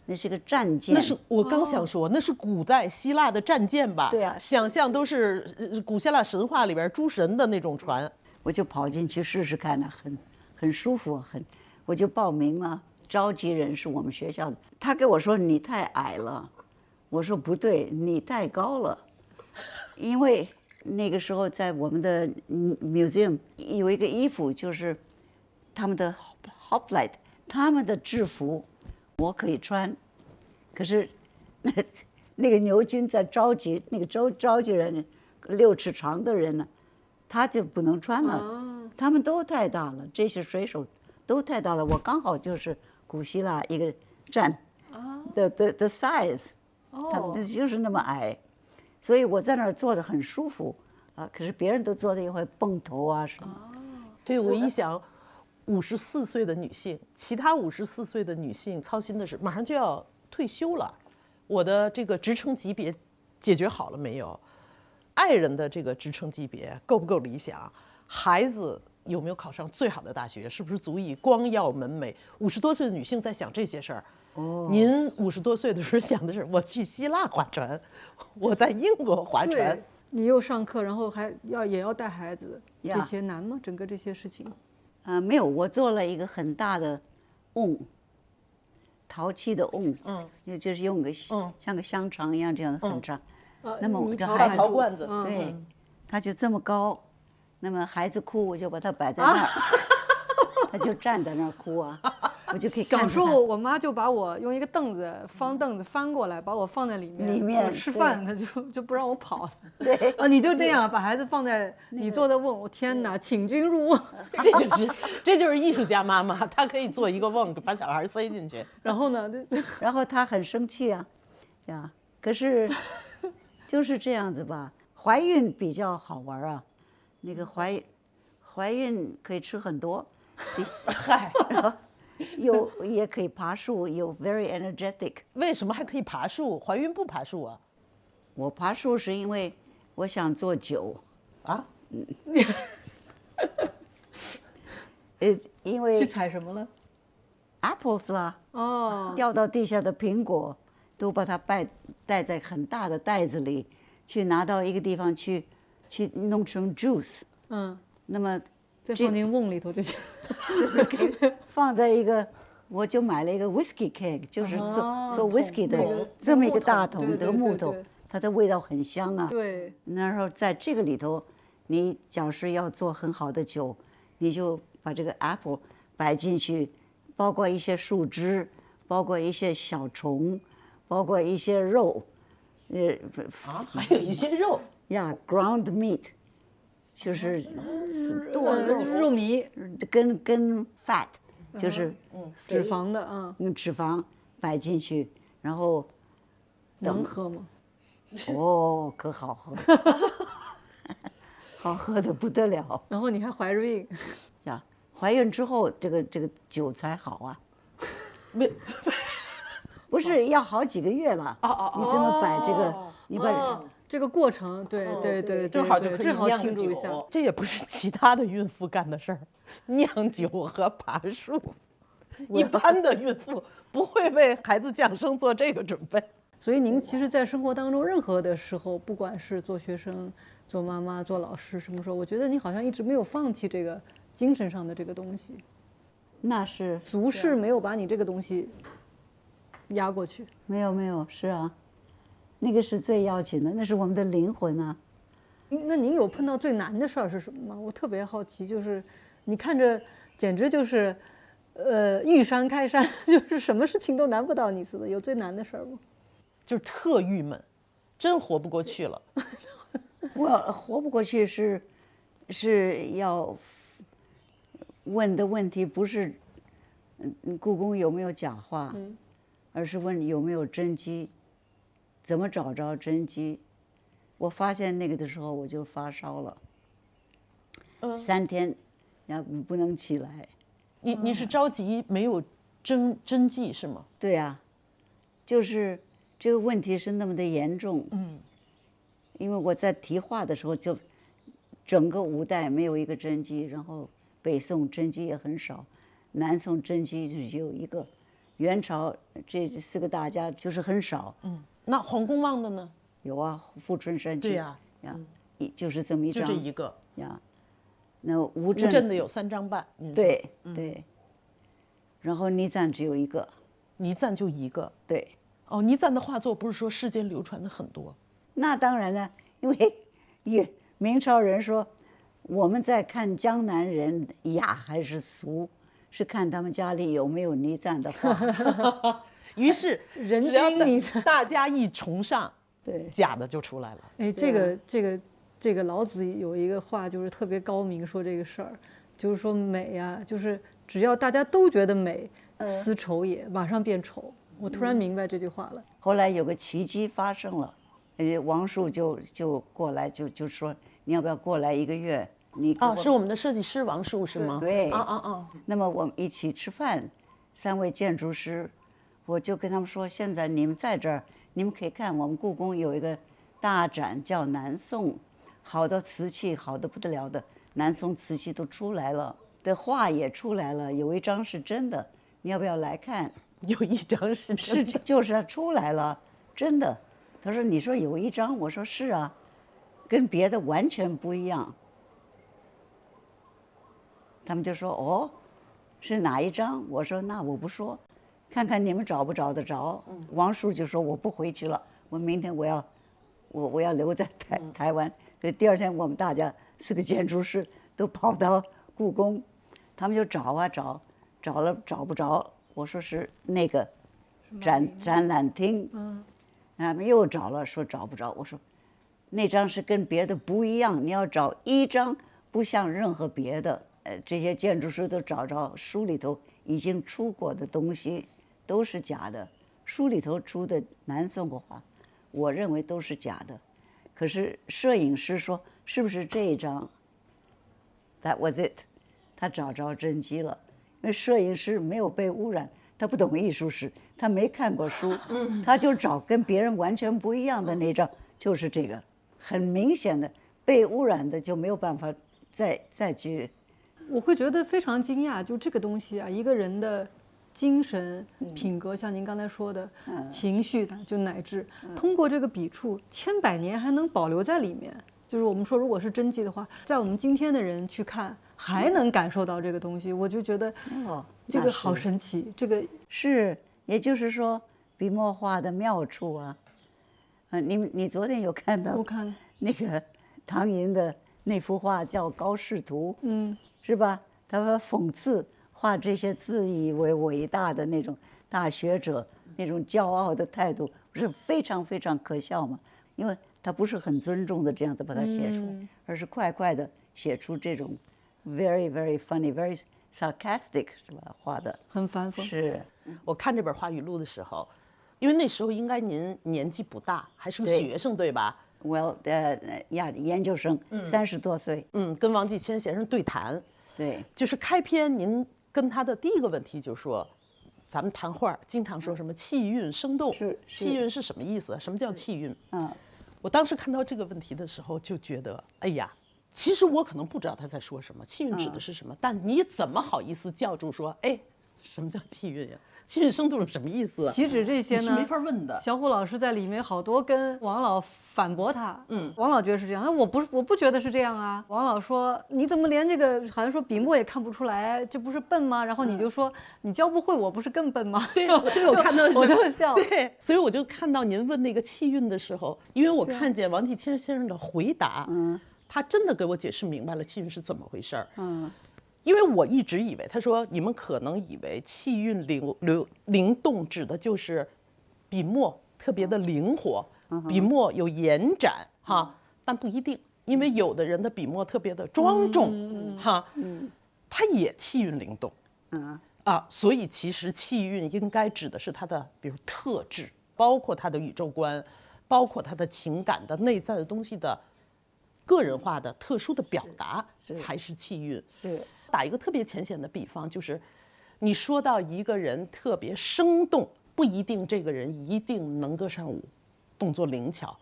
那是个战舰。那是我刚想说，那是古代希腊的战舰吧？对啊，想象都是古希腊神话里边诸神的那种船。我就跑进去试试看呢，很舒服，我就报名了。召集人是我们学校的，他给我说你太矮了。我说不对，你太高了，因为那个时候在我们的 museum 有一个衣服，就是他们的 hoplite， 他们的制服，我可以穿，可是那个牛津在召集那个召集人6尺长的人呢，他就不能穿了，他们都太大了，这些水手都太大了，我刚好就是古希腊一个站的 size。他们就是那么矮，所以我在那儿坐着很舒服啊。可是别人都坐在一会蹦头啊什么。对，我一想，54岁的女性，其他54岁的女性操心的是马上就要退休了，我的这个职称级别解决好了没有？爱人的这个职称级别够不够理想？孩子有没有考上最好的大学？是不是足以光耀门楣？50多岁的女性在想这些事儿。哦，您50多岁的时候想的是我去希腊划船，我在英国划船对，，你又上课，然后也要带孩子，呀这些难吗？整个这些事情？没有，我做了一个很大的瓮，陶器的瓮，就是用个像个香肠一样这样的很长，那么我泥这孩子槽板罐子对，他就这么高，那么孩子哭我就把他摆在那儿，他就站在那儿哭啊，我就可以看着他。小时候，我妈就把我用一个方凳子翻过来，把我放在里面，里面我吃饭，她就不让我跑。对，啊，你就这样把孩子放在你坐的瓮，我天哪，请君入瓮。这就是艺术家妈妈，她可以做一个瓮，把小孩塞进去。然后呢，然后他很生气啊，呀，可是就是这样子吧。怀孕比较好玩啊，那个怀孕可以吃很多，嗨，然后也可以爬树，有 very energetic。为什么还可以爬树？怀孕不爬树啊？我爬树是因为我想做酒，啊？因去为采什么了？ apples 啦，哦，掉到地下的苹果，都把它带在很大的袋子里，去拿到一个地方去弄成 juice。那么再放进瓮里头就行。放在一个，我就买了一个 whiskey keg，就是做 whiskey 的这么一个大桶的木头，它的味道很香啊。对，然后在这个里头，你假设要做很好的酒，你就把这个 apple 摆进去，包括一些树枝，包括一些小虫，包括一些肉，还有一些肉。呀 ground meat， 就是肉糜，跟 fat， 就是脂肪的啊，用脂肪摆进去，然后能喝吗？哦，可好喝，好喝的不得了然后你还怀着孕，呀！怀孕之后，这个酒才好啊，不是要好几个月了。你这么摆这个，你把这个过程，对，正好就可以正好酿庆祝一下。酒。这也不是其他的孕妇干的事儿，酿酒和爬树。一般的孕妇不会为孩子降生做这个准备。所以您其实，在生活当中任何的时候，不管是做学生、做妈妈、做老师，什么时候，我觉得你好像一直没有放弃这个精神上的这个东西，那是俗世没有把你这个东西压过去。没有，是啊，那个是最要紧的，那是我们的灵魂啊。那您有碰到最难的事儿是什么吗？我特别好奇，就是你看着简直就是，遇山开山，就是什么事情都难不倒你似的。有最难的事儿吗？就是特郁闷，真活不过去了。我活不过去是要问的问题不是，故宫有没有假话，而是问有没有真迹，怎么找着真迹。我发现那个的时候我就发烧了，3天，然后不能起来。你是着急没有真迹是吗？对啊，就是这个问题是那么的严重。因为我在题画的时候就整个五代没有一个真迹，然后北宋真迹也很少，南宋真迹只有一个，元朝这4个大家就是很少。那黄公望的呢？有啊，富春山居。对呀，就是这么一就张。这一个呀，那吴吴镇镇的有3张半。对，然后倪瓒只有一个。倪瓒就一个。对。哦，倪瓒的画作不是说世间流传的很多？那当然了，因为明朝人说，我们在看江南人雅还是俗，是看他们家里有没有倪瓒的画。于是人只要均倪瓒大家一崇尚，对，假的就出来了。哎，这个老子有一个话就是特别高明，说这个事儿，就是说美呀，就是只要大家都觉得美，丝绸也马上变丑。我突然明白这句话了。后来有个奇迹发生了，王树就过来就说你要不要过来1个月？你是我们的设计师王树是吗？对。那么我们一起吃饭，3位建筑师，我就跟他们说，现在你们在这儿，你们可以看我们故宫有一个大展叫南宋，好的瓷器好的不得了的，南宋瓷器都出来了，的画也出来了，有一张是真的，你要不要来看？有一张是是就是他出来了，真的。他说你说有一张，我说是啊，跟别的完全不一样。他们就说哦，是哪一张？我说那我不说，看看你们找不找得着。王叔就说我不回去了，我明天我要留在台湾。所以第二天我们大家4个建筑师都跑到故宫，他们就找啊找，找了找不着。我说是那个展览厅，他们又找了，说找不着。我说那张是跟别的不一样，你要找一张不像任何别的。这些建筑师都找着书里头已经出过的东西都是假的，书里头出的南宋画，我认为都是假的。可是摄影师说是不是这一张 ？That was it， 他找着真迹了。因为摄影师没有被污染，他不懂艺术史，他没看过书，他就找跟别人完全不一样的那张，就是这个，很明显的被污染的就没有办法再去。我会觉得非常惊讶，就这个东西啊，一个人的精神品格，像您刚才说的，情绪的，就乃至通过这个笔触，千百年还能保留在里面。就是我们说，如果是真迹的话，在我们今天的人去看，还能感受到这个东西，我就觉得，这个好神奇。这个是，也就是说，笔墨画的妙处啊。你昨天有看到？我看那个唐寅的那幅画叫《高士图》，是吧？他讽刺画这些自以为伟大的那种大学者那种骄傲的态度，不是非常非常可笑吗？因为他不是很尊重的这样子把它写出来，而是快快的写出这种 very very funny very sarcastic 是吧？画的很反讽。是，我看这本画语录的时候，因为那时候应该您年纪不大，还是个学生对吧？Well， 研究生，30多岁。跟王继谦先生对谈。对，就是开篇您跟他的第一个问题就说，咱们谈话经常说什么气韵生动，气韵是什么意思？什么叫气韵？我当时看到这个问题的时候就觉得，哎呀，其实我可能不知道他在说什么，气韵指的是什么，但你怎么好意思叫住说，哎，什么叫气韵呀？气韵生动是什么意思？岂止这些呢？是没法问的。小虎老师在里面好多跟王老反驳他，王老觉得是这样，我不觉得是这样啊。王老说你怎么连这个好像说笔墨也看不出来，这不是笨吗？然后你就说你教不会，我不是更笨吗？对，我看到我就笑。对，所以我就看到您问那个气韵的时候，因为我看见王继谦先生的回答，他真的给我解释明白了气韵是怎么回事儿。因为我一直以为，他说你们可能以为气韵灵动指的就是笔墨特别的灵活，笔墨有延展哈，但不一定，因为有的人的笔墨特别的庄重哈，他也气韵灵动，所以其实气韵应该指的是他的比如特质，包括他的宇宙观，包括他的情感的内在的东西的个人化的特殊的表达才是气韵。打一个特别浅显的比方，就是你说到一个人特别生动，不一定这个人一定能歌善舞，动作灵巧，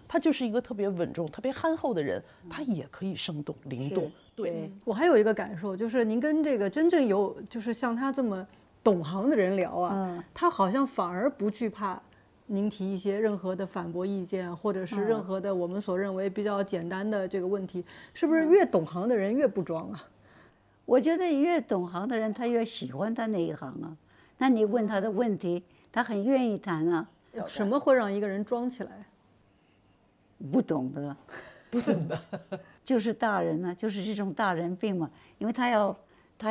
他就是一个特别稳重、特别憨厚的人，他也可以生动灵动。对，我还有一个感受，就是您跟这个真正有就是像他这么懂行的人聊啊，他好像反而不惧怕您提一些任何的反驳意见，或者是任何的我们所认为比较简单的这个问题，是不是越懂行的人越不装啊？我觉得越懂行的人，他越喜欢他那一行啊。那你问他的问题，他很愿意谈啊。什么会让一个人装起来？不懂的，不懂的，就是大人啊，就是这种大人病嘛。因为他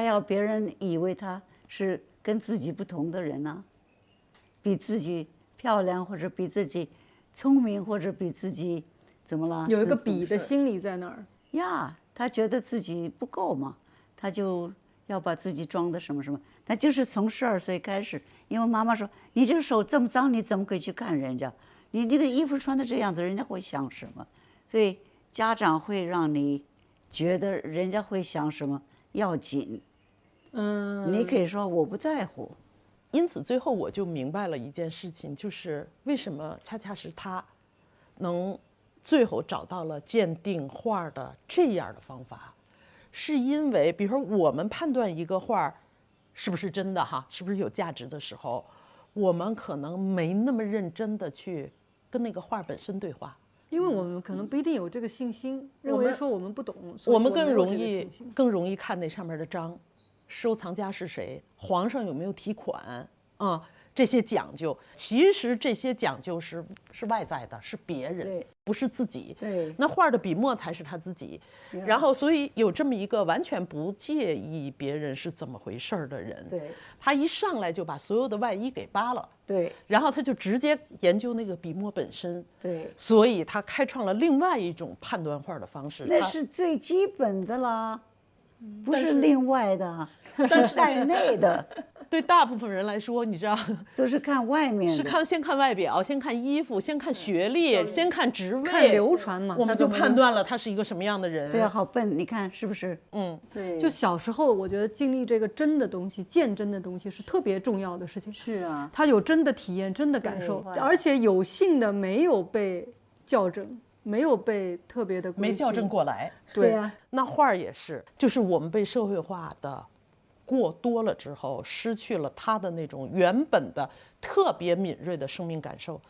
要别人以为他是跟自己不同的人啊，比自己漂亮或者比自己聪明或者比自己怎么了？有一个比的心理在那儿呀，他觉得自己不够嘛。他就要把自己装的什么什么，他就是从12岁开始，因为妈妈说你这个手这么脏，你怎么可以去看人家？你这个衣服穿的这样子，人家会想什么？所以家长会让你觉得人家会想什么要紧，你可以说我不在乎。因此最后我就明白了一件事情，就是为什么恰恰是他能最后找到了鉴定画的这样的方法。是因为，比如说我们判断一个画是不是真的哈，是不是有价值的时候，我们可能没那么认真的去跟那个画本身对话，因为我们可能不一定有这个信心，认为说我们不懂，我们没有这个信心更容易看那上面的章，收藏家是谁，皇上有没有提款啊，这些讲究，其实这些讲究是外在的，是别人对，不是自己。对，那画的笔墨才是他自己。然后，所以有这么一个完全不介意别人是怎么回事的人，对，他一上来就把所有的外衣给扒了，对，然后他就直接研究那个笔墨本身，对，所以他开创了另外一种判断画的方式。那是最基本的啦，不是另外的，但是在内的，对大部分人来说，你知道，都是看外面的，是先看外表，先看衣服，先看学历，先看职位，看流传嘛，我们就判断了他是一个什么样的人。对啊，好笨，你看是不是？对，就小时候我觉得经历这个真的东西、见真的东西是特别重要的事情。是啊，他有真的体验、真的感受，而且有幸的没有被校正，没有被特别的没校正过来。对啊，那画儿也是，就是我们被社会化的过多了之后，失去了他的那种原本的特别敏锐的生命感受。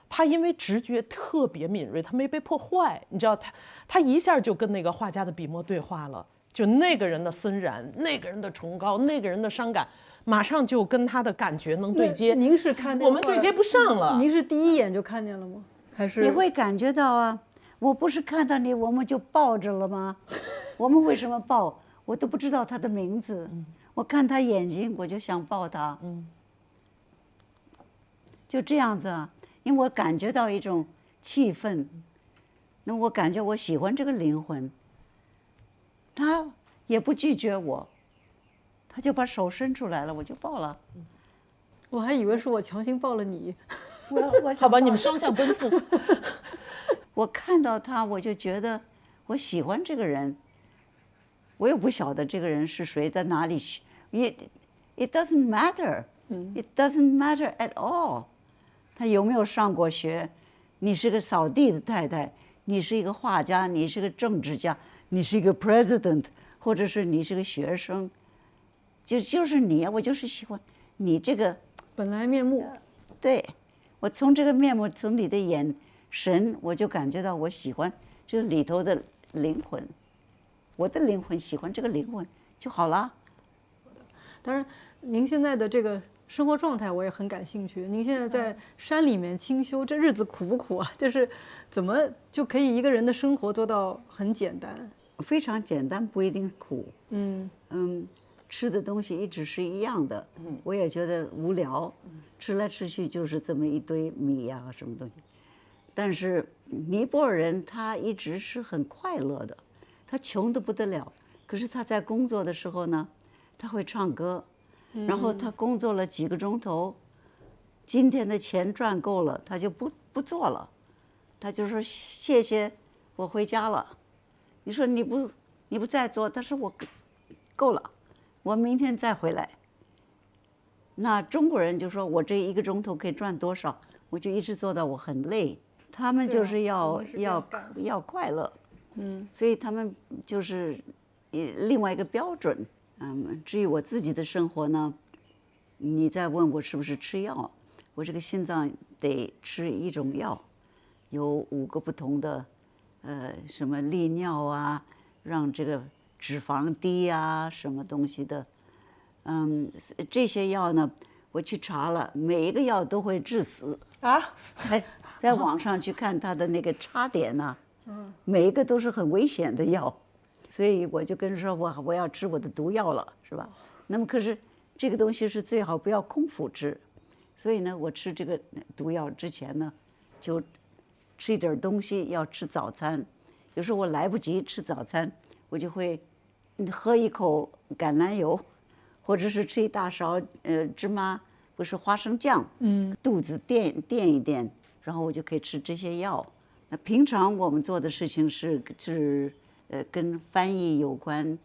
他因为直觉特别敏锐，他没被破坏，你知道，他一下就跟那个画家的笔墨对话了，就那个人的森然，那个人的崇高，那个人的伤感，马上就跟他的感觉能对接。您是看我们对接不上了。您是第一眼就看见了吗？还是你会感觉到啊？我不是看到你我们就抱着了吗？我们为什么抱？我都不知道他的名字，我看他眼睛我就想抱他，就这样子啊，因为我感觉到一种气氛，那我感觉我喜欢这个灵魂，他也不拒绝我，他就把手伸出来了，我就抱了。我还以为是我强行抱了你。好吧，你们双向奔赴。我看到他，我就觉得我喜欢这个人。我也不晓得这个人是谁，在哪里，it doesn't matter，it doesn't matter at all。他有没有上过学？你是个扫地的太太，你是一个画家，你是个政治家，你是一个 president， 或者是你是个学生，就是你，我就是喜欢你这个本来面目。对，我从这个面目，从你的眼神，我就感觉到我喜欢这个里头的灵魂，我的灵魂喜欢这个灵魂就好了。当然，您现在的这个生活状态我也很感兴趣。您现在在山里面清修，这日子苦不苦啊？就是怎么就可以一个人的生活做到很简单？非常简单，不一定苦。吃的东西一直是一样的，我也觉得无聊，吃来吃去就是这么一堆米呀、什么东西。但是尼泊尔人他一直是很快乐的，他穷得不得了，可是他在工作的时候呢，他会唱歌，然后他工作了几个钟头，今天的钱赚够了，他就不做了，他就说谢谢，我回家了。你说你不再做，他说我够了。我明天再回来。那中国人就说我这一个钟头可以赚多少，我就一直做到我很累。他们就是要快乐，所以他们就是另外一个标准。至于我自己的生活呢，你再问我是不是吃药，我这个心脏得吃一种药，有5个不同的，什么利尿啊，让这个脂肪低啊，什么东西的，这些药呢，我去查了，每一个药都会致死啊！在网上去看它的那个差点呢，每一个都是很危险的药，所以我就跟人说我要吃我的毒药了，是吧？那么可是这个东西是最好不要空腹吃，所以呢，我吃这个毒药之前呢，就吃一点东西，要吃早餐。有时候我来不及吃早餐，我就会喝一口橄榄油，或者是吃一大勺芝麻，不是花生酱，肚子垫一垫，然后我就可以吃这些药。那平常我们做的事情是跟翻译有关，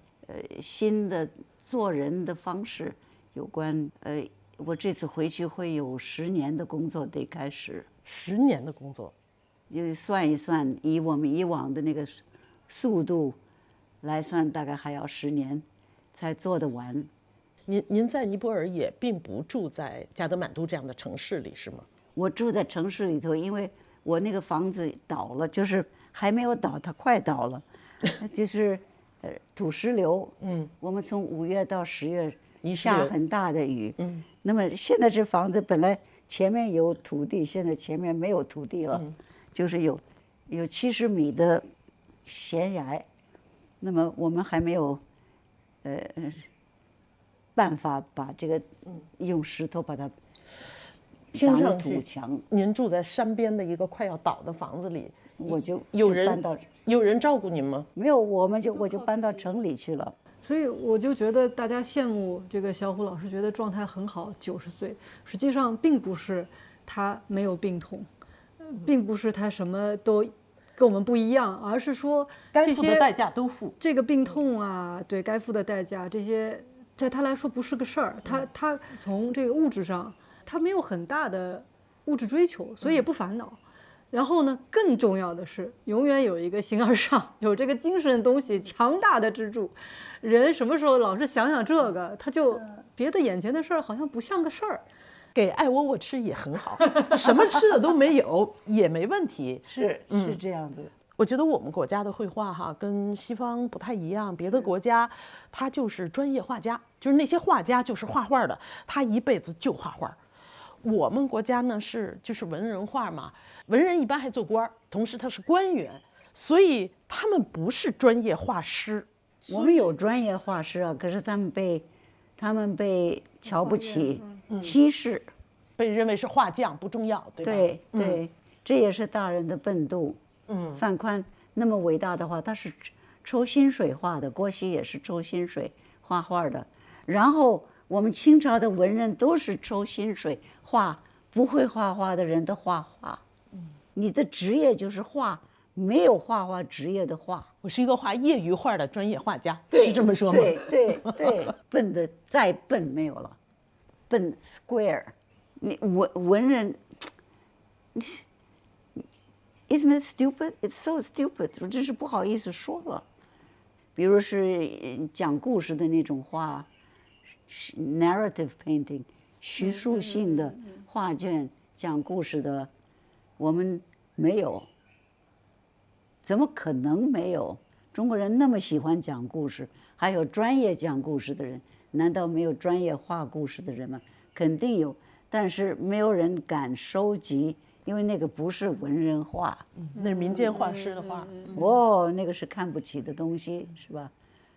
新的做人的方式有关。我这次回去会有10年的工作得开始。10年的工作，就算一算，以我们以往的那个速度来算，大概还要10年才做得完。您在尼泊尔也并不住在加德满都这样的城市里，是吗？我住在城市里头，因为我那个房子倒了，就是还没有倒，它快倒了，就是土石流。我们从5月到10月下很大的雨。那么现在这房子本来前面有土地，现在前面没有土地了，就是有70米的悬崖。那么我们还没有办法把这个用石头把它挡土墙。您住在山边的一个快要倒的房子里，我就有人照顾您吗？没有，我就搬到城里去了。所以我就觉得大家羡慕这个小虎老师，觉得状态很好，90岁，实际上并不是他没有病痛，并不是他什么都跟我们不一样，而是说该付的代价都付。这个病痛啊，对该付的代价，这些在他来说不是个事儿。他从这个物质上，他没有很大的物质追求，所以也不烦恼。然后呢，更重要的是，永远有一个形而上，有这个精神的东西强大的支柱。人什么时候老是想想这个，他就别的眼前的事儿好像不像个事儿。给爱窝窝吃也很好，什么吃的都没有也没问题。是这样子。我觉得我们国家的绘画哈跟西方不太一样，别的国家他就是专业画家，就是那些画家就是画画的，他一辈子就画画。我们国家呢就是文人画嘛，文人一般还做官，同时他是官员，所以他们不是专业画师。我们有专业画师啊，可是他们被瞧不起、歧视，被认为是画匠不重要，对吧？对，这也是大人的笨惰。范宽那么伟大的画，他是抽薪水画的，郭熙也是抽薪水画画的，然后我们清朝的文人都是抽薪水画不会画画的人的画画。你的职业就是画，没有画画职业的画。我是一个画业余画的专业画家，是这么说吗？对，笨的再笨没有了，笨 square。你文人，Isn't it stupid? It's so stupid。我真是不好意思说了。比如是讲故事的那种画。narrative painting 叙述性的画卷讲故事的，我们没有，怎么可能没有？中国人那么喜欢讲故事，还有专业讲故事的人，难道没有专业画故事的人吗？肯定有，但是没有人敢收集，因为那个不是文人画，那是民间画师的画。那个是看不起的东西，是吧？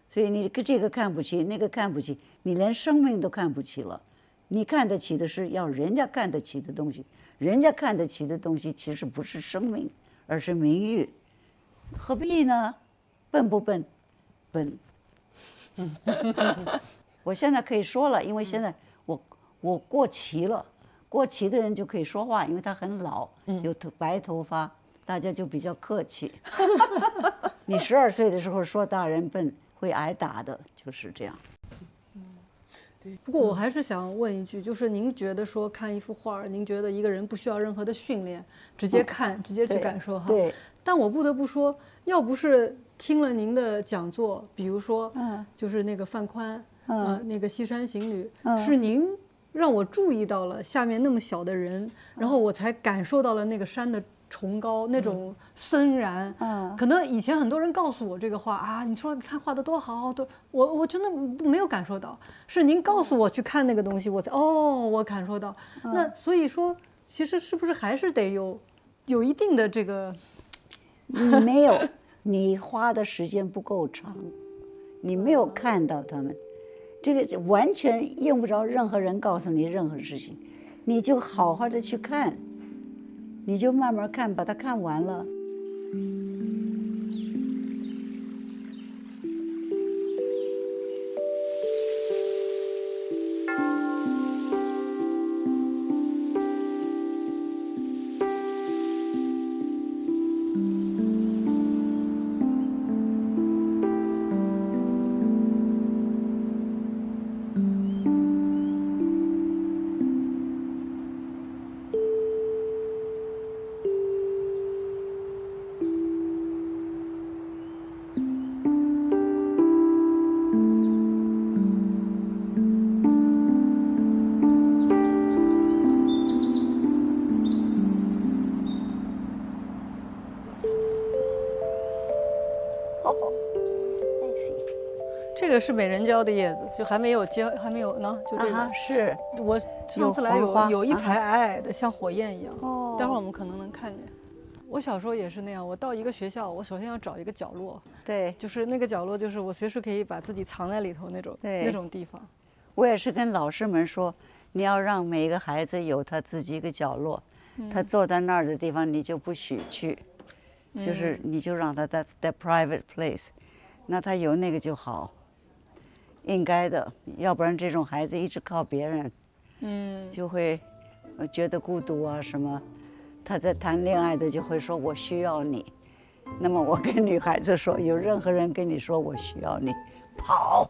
所以你这个看不起，那个看不起，你连生命都看不起了。你看得起的是要人家看得起的东西，人家看得起的东西其实不是生命，而是名誉。何必呢？笨不笨？笨。我现在可以说了，因为现在我过期了，过期的人就可以说话，因为他很老，有白头发，大家就比较客气。你12岁的时候说大人笨，会挨打的，就是这样。不过我还是想问一句，就是您觉得说看一幅画，您觉得一个人不需要任何的训练，直接看，直接去感受哈？对。但我不得不说，要不是听了您的讲座，比如说，就是那个范宽，那个《西山行旅》，是您让我注意到了下面那么小的人，然后我才感受到了那个山的崇高，那种森然。可能以前很多人告诉我这个话啊，你说你看画的多好，我真的没有感受到，是您告诉我去看那个东西，我才我感受到。那所以说，其实是不是还是得有一定的这个？你没有，你花的时间不够长，你没有看到他们，这个完全用不着任何人告诉你任何事情，你就好好的去看。你就慢慢看，把它看完了。这个是美人蕉的叶子，就还没有结，还没有呢，就这个。是我上次来有黄花有一排矮矮的，像火焰一样。哦待会儿我们可能能看见。我小时候也是那样，我到一个学校，我首先要找一个角落，对，就是那个角落，就是我随时可以把自己藏在里头那种对那种地方。我也是跟老师们说，你要让每一个孩子有他自己一个角落，他坐在那儿的地方你就不许去，就是你就让他 that's the private place，那他有那个就好，应该的，要不然这种孩子一直靠别人，就会觉得孤独啊什么。他在谈恋爱的就会说我需要你，那么我跟女孩子说，有任何人跟你说我需要你，跑。